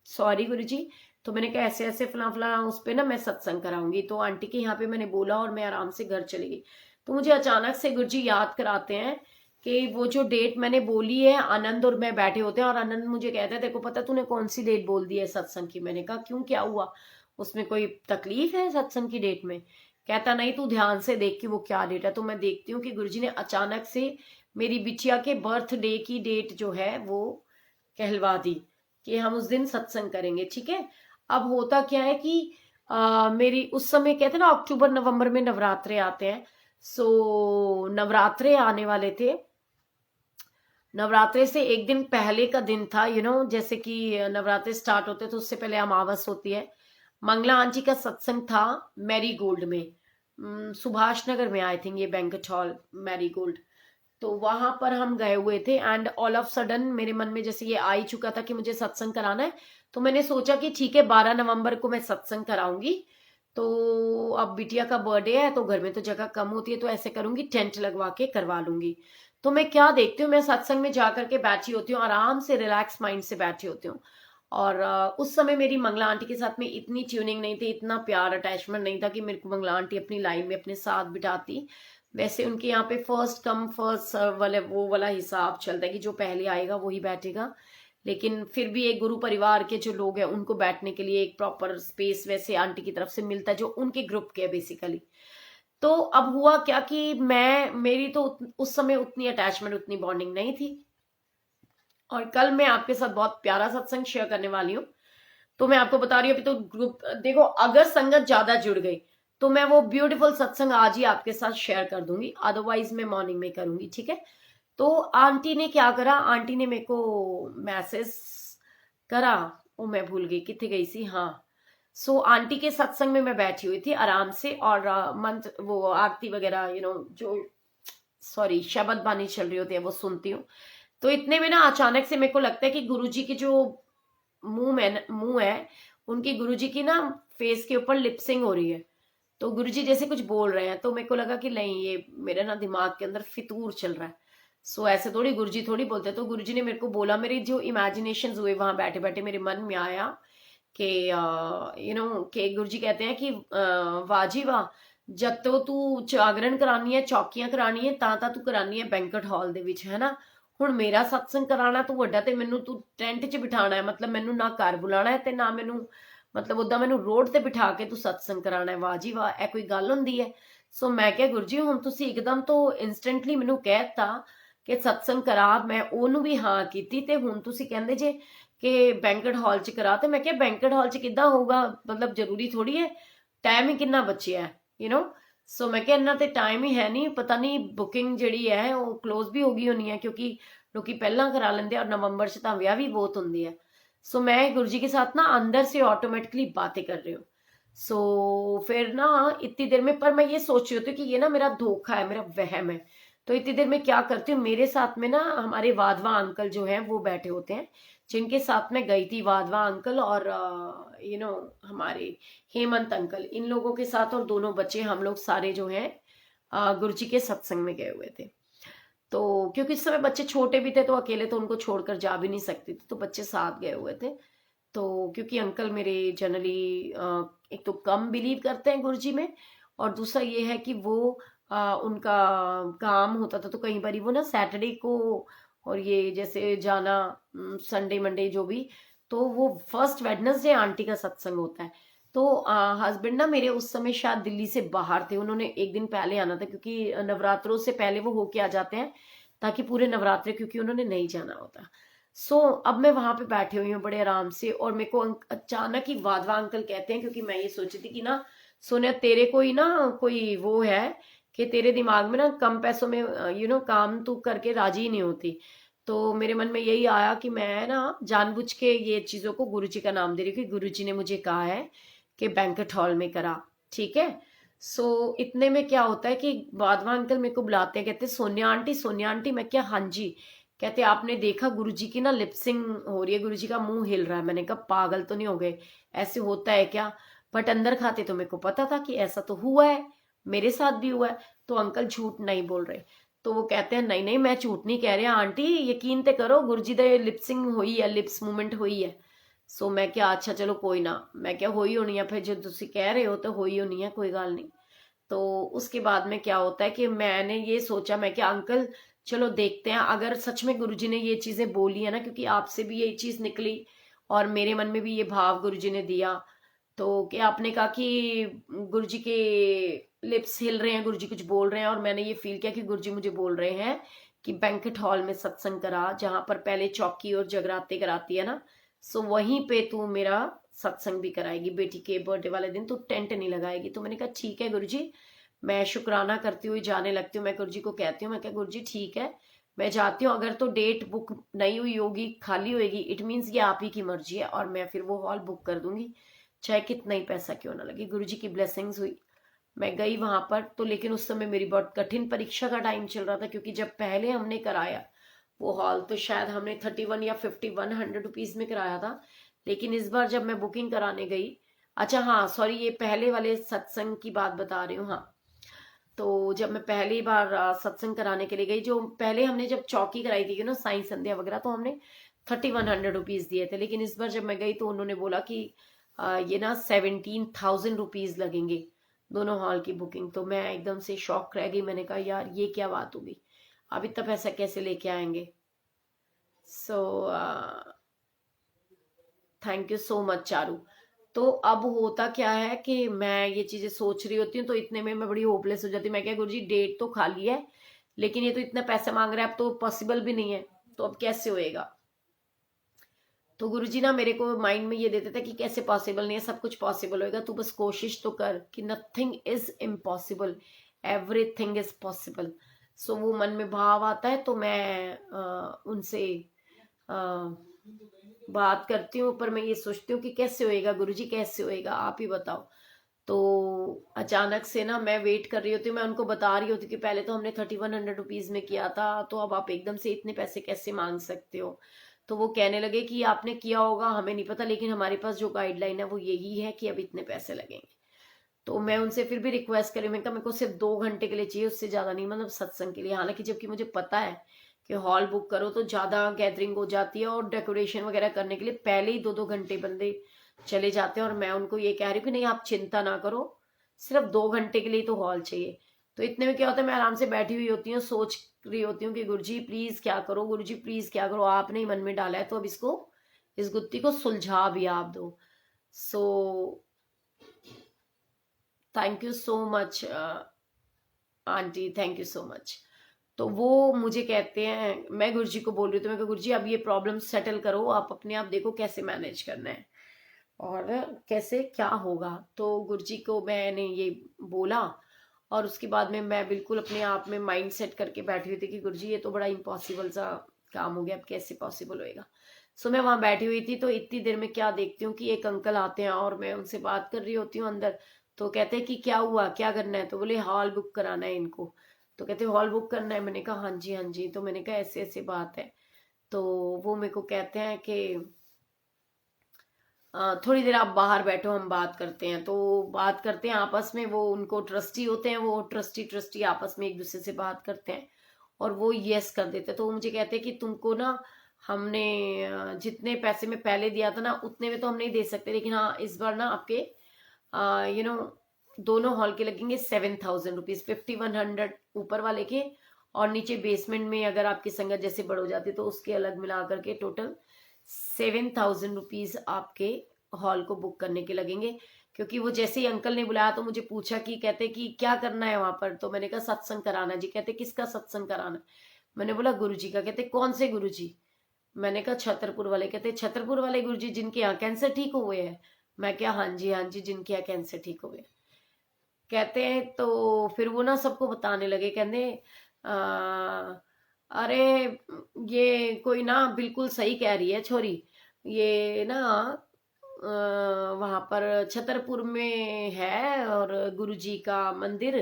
सॉरी गुरुजी। तो मैंने कहा ऐसे ऐसे फला फला उस पे ना मैं सत्संग कराऊंगी। तो आंटी के यहाँ पे मैंने बोला और मैं आराम से घर चली गई। तो मुझे अचानक से गुरुजी याद कराते हैं कि वो जो डेट मैंने बोली है, आनंद और मैं बैठे होते हैं और आनंद मुझे कहते हैं देखो पता तूने कौन सी डेट बोल दी है सत्संग की। मैंने कहा क्यों, क्या हुआ, उसमें कोई तकलीफ है सत्संग की डेट में? कहता नहीं तू ध्यान से देख कि वो क्या डेट है। तो मैं देखती हूँ कि गुरुजी ने अचानक से मेरी बिटिया के बर्थडे की डेट जो है वो कहलवा दी कि हम उस दिन सत्संग करेंगे, ठीक है। अब होता क्या है कि मेरी उस समय कहते ना अक्टूबर नवंबर में नवरात्रे आते हैं। सो नवरात्रे आने वाले थे। नवरात्रे से एक दिन पहले का दिन था, जैसे कि नवरात्रे स्टार्ट होते तो उससे पहले अमावस होती है। मंगला आंटी का सत्संग था मैरी गोल्ड में, सुभाष नगर में, आई थिंक ये बैंक्वेट हॉल मैरी गोल्ड। तो वहां पर हम गए हुए थे एंड ऑल ऑफ सडन मेरे मन में जैसे ये आ ही चुका था कि मुझे सत्संग कराना है। तो मैंने सोचा कि ठीक है 12 नवंबर को मैं सत्संग कराऊंगी। तो अब बिटिया का बर्थडे है तो घर में तो जगह कम होती है, तो ऐसे करूंगी टेंट लगवा के करवा लूंगी। तो मैं क्या देखती हूँ, मैं सत्संग में जाकर के बैठी होती हूँ, आराम से रिलैक्स माइंड से बैठी होती हूँ। और उस समय मेरी मंगला आंटी के साथ में इतनी ट्यूनिंग नहीं थी, इतना प्यार अटैचमेंट नहीं था कि मेरे को मंगला आंटी अपनी लाइन में अपने साथ बिठाती। वैसे उनके यहाँ पे फर्स्ट कम फर्स्ट सर्व वाले वो वाला हिसाब चलता है कि जो पहले आएगा वही बैठेगा। लेकिन फिर भी एक गुरु परिवार के जो लोग हैं उनको बैठने के लिए एक प्रॉपर स्पेस वैसे आंटी की तरफ से मिलता है जो उनके ग्रुप के है बेसिकली। तो अब हुआ क्या कि मेरी तो उस समय उतनी अटैचमेंट, उतनी बॉन्डिंग नहीं थी। और कल मैं आपके साथ बहुत प्यारा सत्संग शेयर करने वाली हूँ। तो मैं आपको बता रही हूँ, अभी तो ग्रुप देखो, अगर संगत ज्यादा जुड़ गई तो मैं वो ब्यूटीफुल सत्संग आज ही आपके साथ शेयर कर दूंगी, अदरवाइज मैं मॉर्निंग में करूंगी, ठीक है। तो आंटी ने क्या करा, आंटी ने मेरे को मैसेज करा, वो मैं भूल गई कितने गई सी, हाँ। सो आंटी के सत्संग में मैं बैठी हुई थी आराम से, और मंत्र वो आरती वगैरह जो सॉरी शब्द बानी चल रही होती है वो सुनती हूँ। तो इतने में ना अचानक से मेरे को लगता है कि गुरुजी की जो मुंह है, उनकी गुरुजी की ना फेस के ऊपर लिपसिंग हो रही है। तो गुरुजी जैसे कुछ बोल रहे हैं, तो मेरे को लगा कि नहीं, ये मेरे ना दिमाग के अंदर फितूर चल रहा है। सो ऐसे थोड़ी गुरुजी थोड़ी बोलते। तो गुरुजी ने मेरे को बोला, मेरी जो इमेजिनेशन हुए वहां बैठे बैठे मेरे मन में आया कि कि गुरुजी कहते हैं कि वाह जी वाह, जब तो तू जागरण करानी है, चौकियां करानी है, ਤਾਂ तू करानी है बैंकट हॉल ਦੇ ਵਿੱਚ, है ना। ਹੁਣ ਮੇਰਾ ਸਤਸੰਗ ਕਰਾਣਾ ਤੂੰ ਵੱਡਾ, ਤੇ ਮੈਨੂੰ ਤੂੰ ਟੈਂਟ 'ਚ ਬਿਠਾਣਾ ਹੈ, ਮਤਲਬ ਮੈਨੂੰ ਨਾ ਘਰ ਬੁਲਾਣਾ ਹੈ ਤੇ ਨਾ ਮੈਨੂੰ, ਮਤਲਬ ਉਦਾਂ ਮੈਨੂੰ ਰੋਡ ਤੇ ਬਿਠਾ ਕੇ ਤੂੰ ਸਤਸੰਗ ਕਰਾਣਾ ਹੈ। ਵਾਹ ਜੀ ਵਾਹ, ਇਹ ਕੋਈ ਗੱਲ ਹੁੰਦੀ ਹੈ। ਸੋ ਮੈਂ ਕਿਹਾ ਗੁਰੂ ਜੀ, ਹੁਣ ਤੁਸੀਂ ਇੱਕਦਮ ਤੋਂ ਇੰਸਟੈਂਟਲੀ ਮੈਨੂੰ ਕਹਿ ਦਿੱਤਾ ਕਿ ਸਤਸੰਗ ਕਰਾ, ਮੈਂ ਉਹਨੂੰ ਵੀ ਹਾਂ ਕੀਤੀ, ਤੇ ਹੁਣ ਤੁਸੀਂ ਕਹਿੰਦੇ ਜੇ ਕਿ ਬੈਂਕਟ ਹਾਲ 'ਚ ਕਰਾ। ਤੇ ਮੈਂ ਕਿਹਾ ਬੈਂਕਟ ਹਾਲ 'ਚ ਕਿੱਦਾਂ ਹੋਊਗਾ, ਮਤਲਬ ਜ਼ਰੂਰੀ ਥੋੜੀ ਹੈ, ਟਾਈਮ ਹੀ ਕਿੰਨਾ ਬਚਿਆ ਹੈ। ਸੋ ਮੈਂ ਕਿਹਾ ਇੰਨਾ ਤੇ ਟਾਈਮ ਹੀ ਹੈ ਨਹੀਂ, ਪਤਾ ਨਹੀਂ ਬੁਕਿੰਗ ਜਿਹੜੀ ਹੈ ਉਹ ਕਲੋਜ਼ ਵੀ ਹੋ ਗਈ ਹੋਣੀ ਹੈ, ਕਿਉਂਕਿ ਲੋਕੀ ਪਹਿਲਾਂ ਕਰਾ ਲੈਂਦੇ ਆ, और नवंबर से ਤਾਂ ਵਿਆਹ ਵੀ ਬਹੁਤ ਹੁੰਦੀ ਹੈ। सो मैं गुरुजी के साथ ना अंदर से ऑटोमेटिकली बातें कर रही हूँ। सो फिर ना इतनी देर में, पर मैं ये सोच रही होती कि ये ना मेरा धोखा है, मेरा वहम है। तो इतनी देर में क्या करती हूँ, मेरे साथ में ना हमारे वाधवा अंकल जो हैं वो बैठे होते हैं, जिनके साथ में गई थी, वाधवा अंकल और हमारे हेमंत अंकल, इन लोगों के साथ, और दोनों बच्चे, हम लोग सारे जो हैं गुरुजी के सत्संग में गए हुए थे। तो क्योंकि इस समय बच्चे छोटे भी थे, तो अकेले तो उनको छोड़कर जा भी नहीं सकती थी, तो बच्चे साथ गए हुए थे। तो क्योंकि अंकल मेरे जनरली एक तो कम बिलीव करते हैं गुरुजी में, और दूसरा ये है कि वो उनका काम होता था, तो कई बार वो ना सैटरडे को, और ये जैसे जाना संडे मंडे जो भी, तो वो फर्स्ट वेडनेसडे आंटी का सत्संग होता है। तो हस्बैंड ना मेरे उस समय शायद दिल्ली से बाहर थे, उन्होंने एक दिन पहले आना था, क्योंकि नवरात्रों से पहले वो होके आ जाते हैं, ताकि पूरे नवरात्रे, क्योंकि उन्होंने नहीं जाना होता। सो अब मैं वहां पे बैठी हुई हूँ बड़े आराम से, और मेरे को अचानक ही वाधवा अंकल कहते हैं, क्योंकि मैं ये सोची थी कि ना सोनिया, तेरे को ही ना कोई वो है कि तेरे दिमाग में ना कम पैसों में काम तू करके राजी ही नहीं होती। तो मेरे मन में यही आया कि मैं ना जानबूझ के ये चीजों को गुरुजी का नाम दे रही हूँ, कि गुरुजी ने मुझे कहा है कि बैंकेट हॉल में करा, ठीक है। सो इतने में क्या होता है कि वाधवा अंकल मेरे को बुलाते हैं, कहते सोनिया आंटी, सोनिया आंटी। मैं क्या, हाँ जी। कहते आपने देखा गुरुजी की ना लिपसिंग हो रही है, गुरुजी का मुंह हिल रहा है। मैंने कहा पागल तो नहीं हो गए, ऐसे होता है क्या। बट अंदर खाते तो मेरे को पता था कि ऐसा तो हुआ है, मेरे साथ भी हुआ है। तो अंकल झूठ नहीं बोल रहे। तो वो कहते हैं नहीं नहीं, मैं झूठ नहीं कह रही आंटी, यकीन ते करो, गुरुजी दे लिपसिंग हुई है, लिप्स मूवमेंट हुई है। सो मैं क्या, अच्छा चलो कोई ना, मैं क्या होई होनी है, फिर जो तुम कह रहे हो तो होई होनी है, कोई गल नहीं। तो उसके बाद में क्या होता है कि मैंने ये सोचा, मैं क्या अंकल चलो देखते हैं, अगर सच में गुरुजी ने ये चीजें बोली है ना, क्योंकि आपसे भी ये चीज निकली और मेरे मन में भी ये भाव गुरुजी ने दिया। तो क्या आपने कहा कि गुरुजी के लिप्स हिल रहे हैं, गुरुजी कुछ बोल रहे हैं, और मैंने ये फील किया कि गुरुजी मुझे बोल रहे हैं कि बैंकेट हॉल में सत्संग करा, जहां पर पहले चौकी और जगराते कराती है ना, सो वहीं पे तू मेरा सत्संग भी कराएगी, बेटी के बर्थडे वाले दिन तू टेंट नहीं लगाएगी। तो मैंने कहा ठीक है गुरुजी, मैं शुक्राना करती हुई जाने लगती हूँ। मैं गुरुजी को कहती हूँ, मैं क्या गुरुजी ठीक है, मैं जाती हूँ, अगर तो डेट बुक नहीं हुई होगी, खाली होगी, इट मीन्स ये आप ही की मर्जी है, और मैं फिर वो हॉल बुक कर दूंगी, चाहे कितना ही पैसा क्यों ना लगे। गुरुजी की ब्लेसिंग्स हुई, मैं गई वहां पर। तो लेकिन उस समय मेरी बहुत कठिन परीक्षा का टाइम चल रहा था, क्योंकि जब पहले हमने कराया वो हॉल, तो शायद हमने 31 या 5100 रुपीज में कराया था। लेकिन इस बार जब मैं बुकिंग कराने गई, अच्छा हाँ सॉरी, ये पहले वाले सत्संग की बात बता रही हूँ, हाँ। तो जब मैं पहली बार सत्संग कराने के लिए गई, जो पहले हमने जब चौकी कराई थी ना, साई संध्या वगैरह, तो हमने 3100 रुपीज दिए थे। लेकिन इस बार जब मैं गई तो उन्होंने बोला कि ये ना 17,000 रुपीज लगेंगे दोनों हॉल की बुकिंग। तो मैं एकदम से शॉक रह गई, मैंने कहा यार ये क्या बात होगी, अब इतना पैसा कैसे लेके आएंगे। So thank you so much Charu. तो अब होता क्या है कि मैं ये चीजें सोच रही होती हूँ, तो इतने में मैं बड़ी होपलेस हो जाती हूँ। मैं क्या, गुरुजी डेट तो खाली है, लेकिन ये तो इतना पैसे मांग रहे हैं, अब तो पॉसिबल भी नहीं है, तो अब कैसे होएगा। तो गुरुजी ना मेरे को माइंड में ये देते थे कि कैसे पॉसिबल नहीं है, सब कुछ पॉसिबल होएगा, तू बस कोशिश तो कर, कि nothing is impossible, everything is possible. So वो मन में भाव आता है, तो मैं उनसे अ, बात करती हूँ, पर मैं ये सोचती हूँ कि कैसे होएगा गुरुजी, कैसे होएगा, आप ही बताओ। तो अचानक से ना मैं वेट कर रही होती हूँ, मैं उनको बता रही होती हूँ कि पहले तो हमने 3100 रुपीज में किया था, तो अब आप एकदम से इतने पैसे कैसे मांग सकते हो। तो वो कहने लगे कि आपने किया होगा, हमें नहीं पता, लेकिन हमारे पास जो गाइडलाइन है वो यही है कि अब इतने पैसे लगेंगे। तो मैं उनसे फिर भी रिक्वेस्ट करी, मैंने कहा मेरे को सिर्फ 2 घंटे के लिए चाहिए, उससे ज्यादा नहीं, मतलब सत्संग के लिए। हालांकि जबकि मुझे पता है कि हॉल बुक करो तो ज्यादा गैदरिंग हो जाती है, और डेकोरेशन वगैरह करने के लिए पहले ही 2-2 घंटे बंदे चले जाते हैं, और मैं उनको ये कह रही हूँ कि नहीं आप चिंता ना करो, सिर्फ 2 घंटे के लिए तो हॉल चाहिए। तो इतने में क्या होता है, मैं आराम से बैठी हुई होती हूँ, सोच रही होती हूँ कि गुरुजी प्लीज क्या करो, गुरुजी प्लीज क्या करो, आपने ही मन में डाला है, तो अब इसको, इस गुत्थी को सुलझा भी आप दो। So thank you so much aunty, thank you so much. तो वो मुझे कहते हैं, मैं गुरुजी को बोल रही हूँ, तो मैं कहा गुरुजी अब ये प्रॉब्लम सेटल करो, आप अपने आप देखो कैसे मैनेज करना है और कैसे क्या होगा। तो गुरुजी को मैंने ये बोला, और उसके बाद में मैं बिल्कुल अपने आप में माइंड सेट करके बैठी हुई थी कि गुरुजी ये तो बड़ा इम्पॉसिबल सा काम हो गया, अब कैसे पॉसिबल होएगा। सो मैं वहां बैठी हुई थी, तो इतनी देर में क्या देखती हूँ कि एक अंकल आते हैं, और मैं उनसे बात कर रही होती हूँ अंदर। तो कहते हैं कि क्या हुआ, क्या करना है, तो बोले हॉल बुक कराना है इनको। तो कहते हॉल बुक करना है, मैंने कहा हाँ जी हाँ जी। तो मैंने कहा ऐसे ऐसे बात है। तो वो मेरे को कहते हैं कि थोड़ी देर आप बाहर बैठो, हम बात करते हैं। तो बात करते हैं आपस में, वो उनको ट्रस्टी होते हैं, वो ट्रस्टी ट्रस्टी आपस में एक दूसरे से बात करते हैं, और वो यस कर देते हैं। तो वो मुझे कहते हैं कि तुमको ना हमने जितने पैसे में पहले दिया था ना, उतने में तो हम नहीं दे सकते, लेकिन हाँ इस बार ना आपके यू नो दोनों हॉल के लगेंगे 7000 रुपीज, 5100 ऊपर वाले के, और नीचे बेसमेंट में अगर आपकी संगत जैसे बढ़ हो जाती तो उसके अलग मिला करके टोटल 7000 रुपीज आपके हॉल को बुक करने के लगेंगे। क्योंकि वो जैसे ही अंकल ने बुलाया तो मुझे पूछा कि कहते कि क्या करना है वहां पर। तो मैंने कहा सत्संग कराना है जी। कहते किसका सत्संग कराना है। मैंने बोला गुरुजी का। कहते कौन से गुरुजी। मैंने कहा छतरपुर वाले। कहते छतरपुर वाले गुरुजी जिनके यहाँ कैंसर ठीक हुए हैं। मैं क्या हाँ जी हाँ जी, जिनके यहाँ कैंसर ठीक हुए। कहते हैं तो फिर वो ना सबको बताने लगे, कहते अरे ये कोई ना बिल्कुल सही कह रही है छोरी, ये ना वहां पर छतरपुर में है और गुरुजी का मंदिर।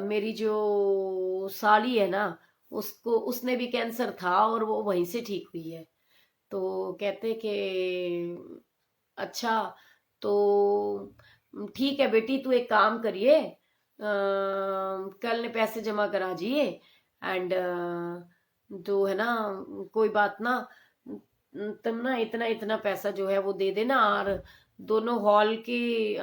मेरी जो साली है ना, उसको उसने भी कैंसर था और वो वहीं से ठीक हुई है। तो कहते कि अच्छा, तो ठीक है बेटी, तू एक काम करिए, कल ने पैसे जमा करा जिए, एंड तो है ना, कोई बात ना, तुम ना इतना इतना पैसा जो है वो दे देना, और दोनों हॉल की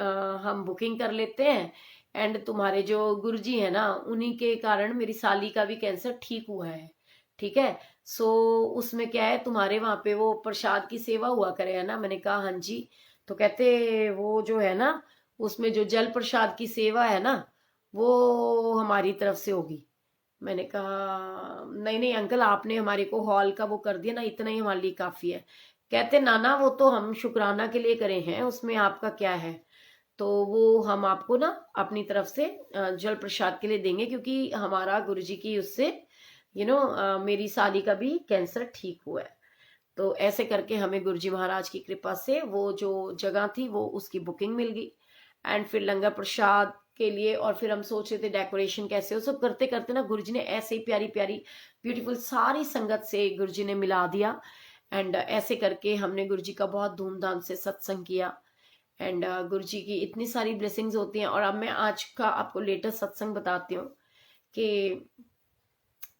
हम बुकिंग कर लेते हैं। एंड तुम्हारे जो गुरुजी है ना, उन्हीं के कारण मेरी साली का भी कैंसर ठीक हुआ है। ठीक है। सो उसमें क्या है, तुम्हारे वहां पे वो प्रसाद की सेवा हुआ करे, है ना। मैंने कहा हाँ जी। तो कहते वो जो है ना, उसमें जो जल प्रसाद की सेवा है ना, वो हमारी तरफ से होगी। मैंने कहा नहीं नहीं अंकल, आपने हमारे को हॉल का वो कर दिया ना, इतना ही हमारे लिए काफी है। कहते ना ना, वो तो हम शुक्राना के लिए करे हैं, उसमें आपका क्या है। तो वो हम आपको ना अपनी तरफ से जल प्रसाद के लिए देंगे, क्योंकि हमारा गुरुजी की उससे मेरी साली का भी कैंसर ठीक हुआ है। तो ऐसे करके हमें गुरुजी महाराज की कृपा से वो जो जगह थी वो उसकी बुकिंग मिल गई। एंड फिर लंगर प्रसाद के लिए, और फिर हम सोच रहे थे डेकोरेशन कैसे हो, सब करते करते ना गुरुजी ने ऐसे ही प्यारी प्यारी ब्यूटीफुल सारी संगत से गुरुजी ने मिला दिया। एंड ऐसे करके हमने गुरुजी का बहुत धूमधाम से सत्संग किया। एंड गुरुजी की इतनी सारी ब्लेसिंग्स होती हैं। और अब मैं आज का आपको लेटेस्ट सत्संग बताती हूँ कि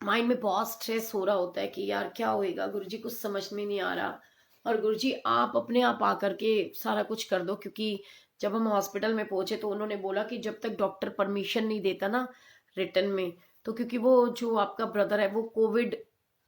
माइंड में बहुत स्ट्रेस हो रहा होता है कि यार क्या होएगा, गुरुजी कुछ समझ में नहीं आ रहा। और गुरुजी आप अपने आप आकर के सारा कुछ कर दो। क्योंकि जब हम हॉस्पिटल में पहुंचे तो उन्होंने बोला कि जब तक डॉक्टर परमिशन नहीं देता ना रिटर्न में, तो क्योंकि वो जो आपका ब्रदर है वो कोविड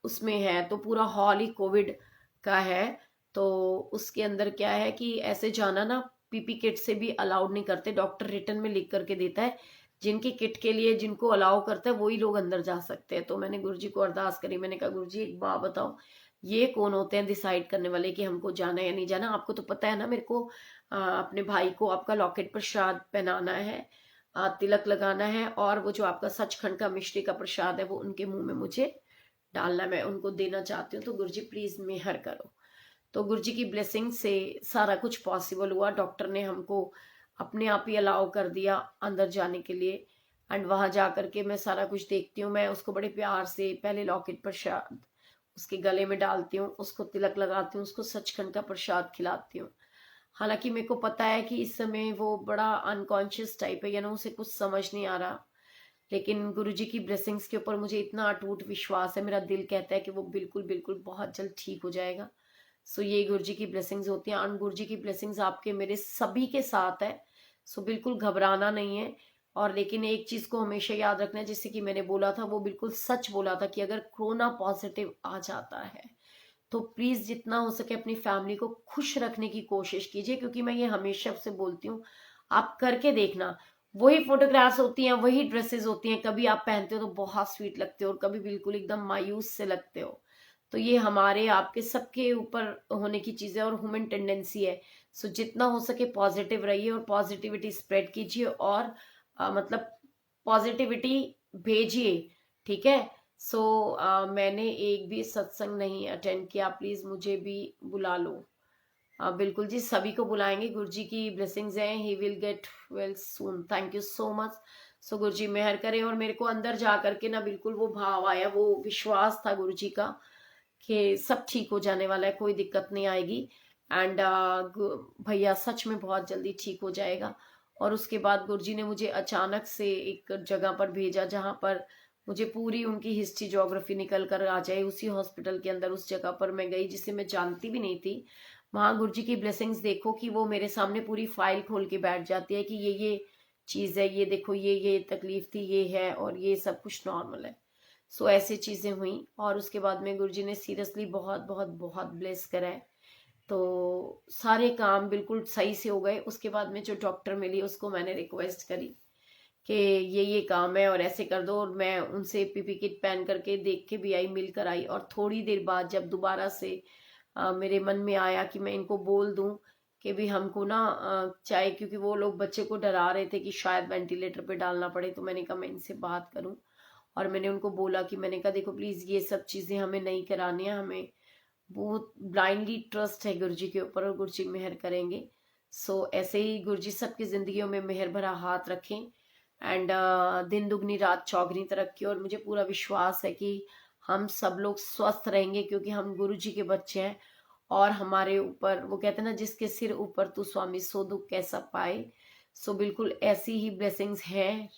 उसमें है, तो पूरा हॉल ही कोविड का है। तो उसके अंदर क्या है कि ऐसे जाना ना पीपी किट से भी अलाउड नहीं करते, डॉक्टर रिटन में लिख करके देता है जिनकी किट के लिए जिनको अलाउ करता है वही लोग अंदर जा सकते हैं। तो मैंने गुरुजी को अरदास करी, मैंने कहा गुरुजी एक बात बताओ, ये कौन होते हैं डिसाइड करने वाले कि हमको जाना है या नहीं जाना? आपको तो पता है ना, मेरे को अपने भाई को आपका लॉकेट प्रसाद पहनाना है, तिलक लगाना है, और वो जो आपका सचखंड का मिश्री का प्रसाद है वो उनके मुंह में मुझे डालना, मैं उनको देना चाहती हूँ। तो गुरुजी प्लीज मेहर करो। तो गुरुजी की ब्लेसिंग से सारा कुछ पॉसिबल हुआ। डॉक्टर ने हमको अपने आप ही अलाउ कर दिया अंदर जाने के लिए, एंड वहां जा करके मैं सारा कुछ देखती हूँ। मैं उसको बड़े प्यार से पहले लॉकेट प्रसाद उसके गले में डालती हूँ, उसको तिलक लगाती हूँ, उसको सचखंड का प्रसाद खिलाती हूँ। हालांकि मेरे को पता है कि इस समय वो बड़ा अनकॉन्शियस टाइप है, यानी उसे कुछ समझ नहीं आ रहा, लेकिन गुरुजी की ब्लेसिंग्स के ऊपर मुझे इतना अटूट विश्वास है, मेरा दिल कहता है कि वो बिल्कुल बिल्कुल बहुत जल्द ठीक हो जाएगा। सो ये गुरुजी की ब्लेसिंग्स होती हैं, और गुरुजी की ब्लेसिंग्स आपके मेरे सभी के साथ है। सो बिल्कुल घबराना नहीं है। और लेकिन एक चीज को हमेशा याद रखना है, जैसे कि मैंने बोला था, वो बिल्कुल सच बोला था कि अगर कोरोना पॉजिटिव आ जाता है तो प्लीज जितना हो सके अपनी फैमिली को खुश रखने की कोशिश कीजिए, क्योंकि मैं ये हमेशा से बोलती हूँ, आप करके देखना, वही फोटोग्राफ्स होती हैं, वही ड्रेसेस होती हैं, कभी आप पहनते हो तो बहुत स्वीट लगते हो और कभी बिल्कुल एकदम मायूस से लगते हो। तो ये हमारे आपके सबके ऊपर होने की चीजें और ह्यूमन टेंडेंसी है। सो जितना हो सके पॉजिटिव रहिए और पॉजिटिविटी स्प्रेड कीजिए, और मतलब पॉजिटिविटी भेजिए, ठीक है? सो मैंने एक भी सत्संग नहीं अटेंड किया, प्लीज मुझे भी बुला लो। बिल्कुल जी, सभी को बुलाएंगे, गुरुजी की ब्लेसिंग्स हैं, he will get well soon. Thank you so much. So Guruji मेहर करें। और मेरे को अंदर जा करके ना बिल्कुल वो भाव आया, वो विश्वास था गुरुजी का कि सब ठीक हो जाने वाला है, कोई दिक्कत नहीं आएगी, एंड भैया सच में बहुत जल्दी ठीक हो जाएगा। और उसके बाद गुरुजी ने मुझे अचानक से एक जगह पर भेजा जहां पर मुझे पूरी उनकी हिस्ट्री ज्योग्राफी निकल कर आ जाए। उसी हॉस्पिटल के अंदर उस जगह पर मैं गई जिसे मैं जानती भी नहीं थी। वहां गुरुजी की ब्लेसिंग्स देखो कि वो मेरे सामने पूरी फाइल खोल के बैठ जाती है कि ये चीज है, ये देखो, ये तकलीफ थी, ये है, और ये सब कुछ नॉर्मल है। सो ऐसी चीजें हुई, और उसके बाद में गुरुजी ने सीरियसली बहुत बहुत बहुत ब्लेस करा है। तो सारे काम बिल्कुल सही से हो गए। उसके बाद में जो डॉक्टर मिली उसको मैंने रिक्वेस्ट करी कि ये काम है और ऐसे कर दो, और मैं उनसे पीपी किट पहन करके देख के भी आई, मिल कर आई। और थोड़ी देर बाद जब दोबारा से मेरे मन में आया कि मैं इनको बोल दूं कि भी हमको ना चाहे, क्योंकि वो लोग बच्चे को डरा रहे थे कि शायद वेंटिलेटर पे डालना पड़े, तो मैंने कहा मैं इनसे बात करूं। और मैंने उनको बोला कि मैंने कहा देखो प्लीज ये सब चीजें हमें नहीं करानी है, हमें बहुत ब्लाइंडली ट्रस्ट है गुरुजी के ऊपर, और गुरुजी मेहर करेंगे। सो ऐसे ही गुरुजी सबकी जिंदगियों में मेहर भरा हाथ रखें, एंड दिन दुगनी रात चौगनी तरक्की। और मुझे पूरा विश्वास है कि हम सब लोग स्वस्थ रहेंगे, क्योंकि हम गुरुजी के बच्चे हैं, और हमारे ऊपर वो कहते हैं ना, जिसके सिर ऊपर तू स्वामी सो दुख कैसा पाए। सो बिल्कुल ऐसी ही ब्लेसिंग्स हैं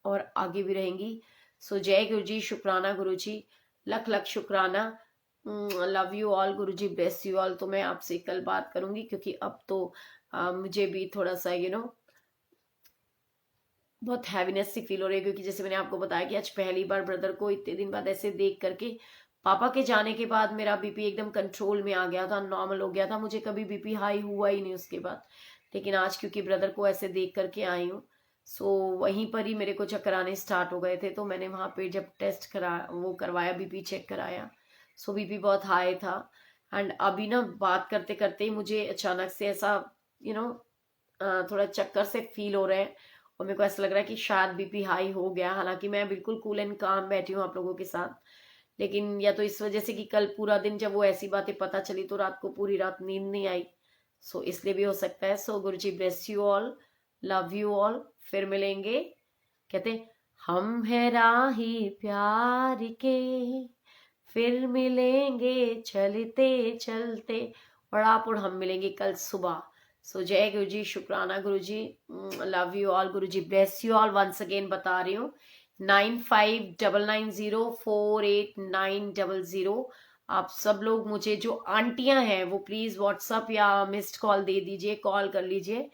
और आगे भी रहेंगी। सो जय गुरुजी, शुक्राना गुरुजी, लख लख शुक्राना। Love you all, Guruji bless you all. तो मैं आपसे कल बात करूंगी, क्योंकि अब तो मुझे भी थोड़ा सा बहुत हैवीनेस सी फील हो रही है, क्योंकि जैसे मैंने आपको बताया कि आज पहली बार ब्रदर को इतने दिन बाद ऐसे देख करके, पापा के जाने के बाद मेरा बीपी एकदम कंट्रोल में आ गया था, नॉर्मल हो गया था, मुझे कभी बीपी हाई हुआ ही नहीं उसके बाद। लेकिन आज क्योंकि ब्रदर को ऐसे देख करके आई हूँ, सो वहीं पर ही मेरे को चक्कर आने स्टार्ट हो गए थे। तो मैंने वहां पे जब टेस्ट करा, वो करवाया, बीपी चेक कराया, सो बीपी बहुत हाई था। एंड अभी ना बात करते करते ही मुझे अचानक से ऐसा यू नो थोड़ा चक्कर से फील हो रहे हैं, और मेरे को ऐसा लग रहा है कि शायद बीपी हाई हो गया। हालांकि मैं बिल्कुल कूल एंड काम बैठी हूँ आप लोगों के साथ, लेकिन या तो इस वजह से कि कल पूरा दिन जब वो ऐसी बातें पता चली तो रात को पूरी रात नींद नहीं आई, सो इसलिए भी हो सकता है। So Guruji bless you all, love you all, फिर मिलेंगे। कहते हैं, हम है राही प्यार के, फिर मिलेंगे चलते चलते, और आप और हम मिलेंगे कल सुबह। सो जय गुरु जी, शुक्राना गुरु जी, love you all, Guru ji bless you all. Once again बता रही हूँ, 9599048900। आप सब लोग मुझे जो आंटियां हैं वो प्लीज व्हाट्सअप या मिस्ड कॉल दे दीजिए, कॉल कर लीजिए,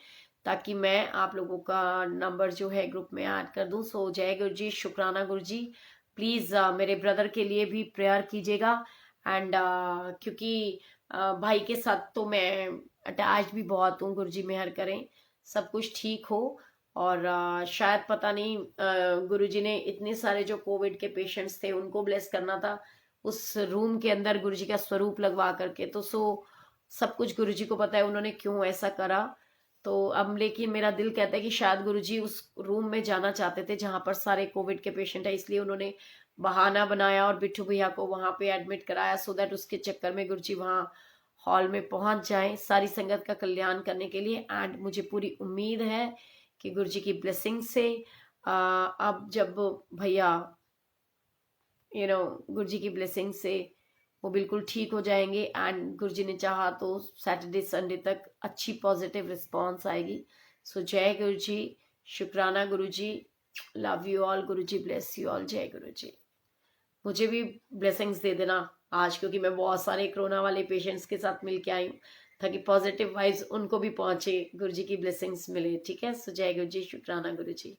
ताकि मैं आप लोगों का नंबर जो है ग्रुप में ऐड कर दूं। सो जय गुरु जी, शुक्राना गुरु जी। प्लीज मेरे ब्रदर के लिए भी प्रेयर कीजिएगा, एंड क्योंकि भाई के साथ तो मैं अटैच भी बहुत हूँ। गुरुजी मेहर करें सब कुछ ठीक हो। और शायद पता नहीं गुरुजी ने इतने सारे जो कोविड के पेशेंट्स थे उनको ब्लेस करना था उस रूम के अंदर गुरुजी का स्वरूप लगवा करके। तो सब कुछ गुरुजी को पता है उन्होंने क्यों ऐसा करा। तो अब लेकिन मेरा दिल कहता है कि शायद गुरुजी उस रूम में जाना चाहते थे जहां पर सारे कोविड के पेशेंट है, इसलिए उन्होंने बहाना बनाया और बिट्टू भैया को वहां पे एडमिट कराया, सो दैट उसके चक्कर में गुरुजी वहां हॉल में पहुंच जाएं सारी संगत का कल्याण करने के लिए। एंड मुझे पूरी उम्मीद है कि गुरुजी की ब्लेसिंग से अब जब भैया गुरुजी की ब्लेसिंग से वो बिल्कुल ठीक हो जाएंगे। एंड गुरुजी ने चाहा तो सैटरडे संडे तक अच्छी पॉजिटिव रिस्पॉन्स आएगी। सो जय गुरुजी, शुक्राना Guruji, love you all, Guruji bless you all, जय गुरुजी। मुझे भी ब्लेसिंग्स दे देना आज, क्योंकि मैं बहुत सारे कोरोना वाले पेशेंट्स के साथ मिल के आई हूँ, ताकि पॉजिटिव वाइब्स उनको भी पहुंचे, गुरुजी की ब्लेसिंग्स मिले। ठीक है, सो जय गुरुजी, शुक्राना गुरुजी।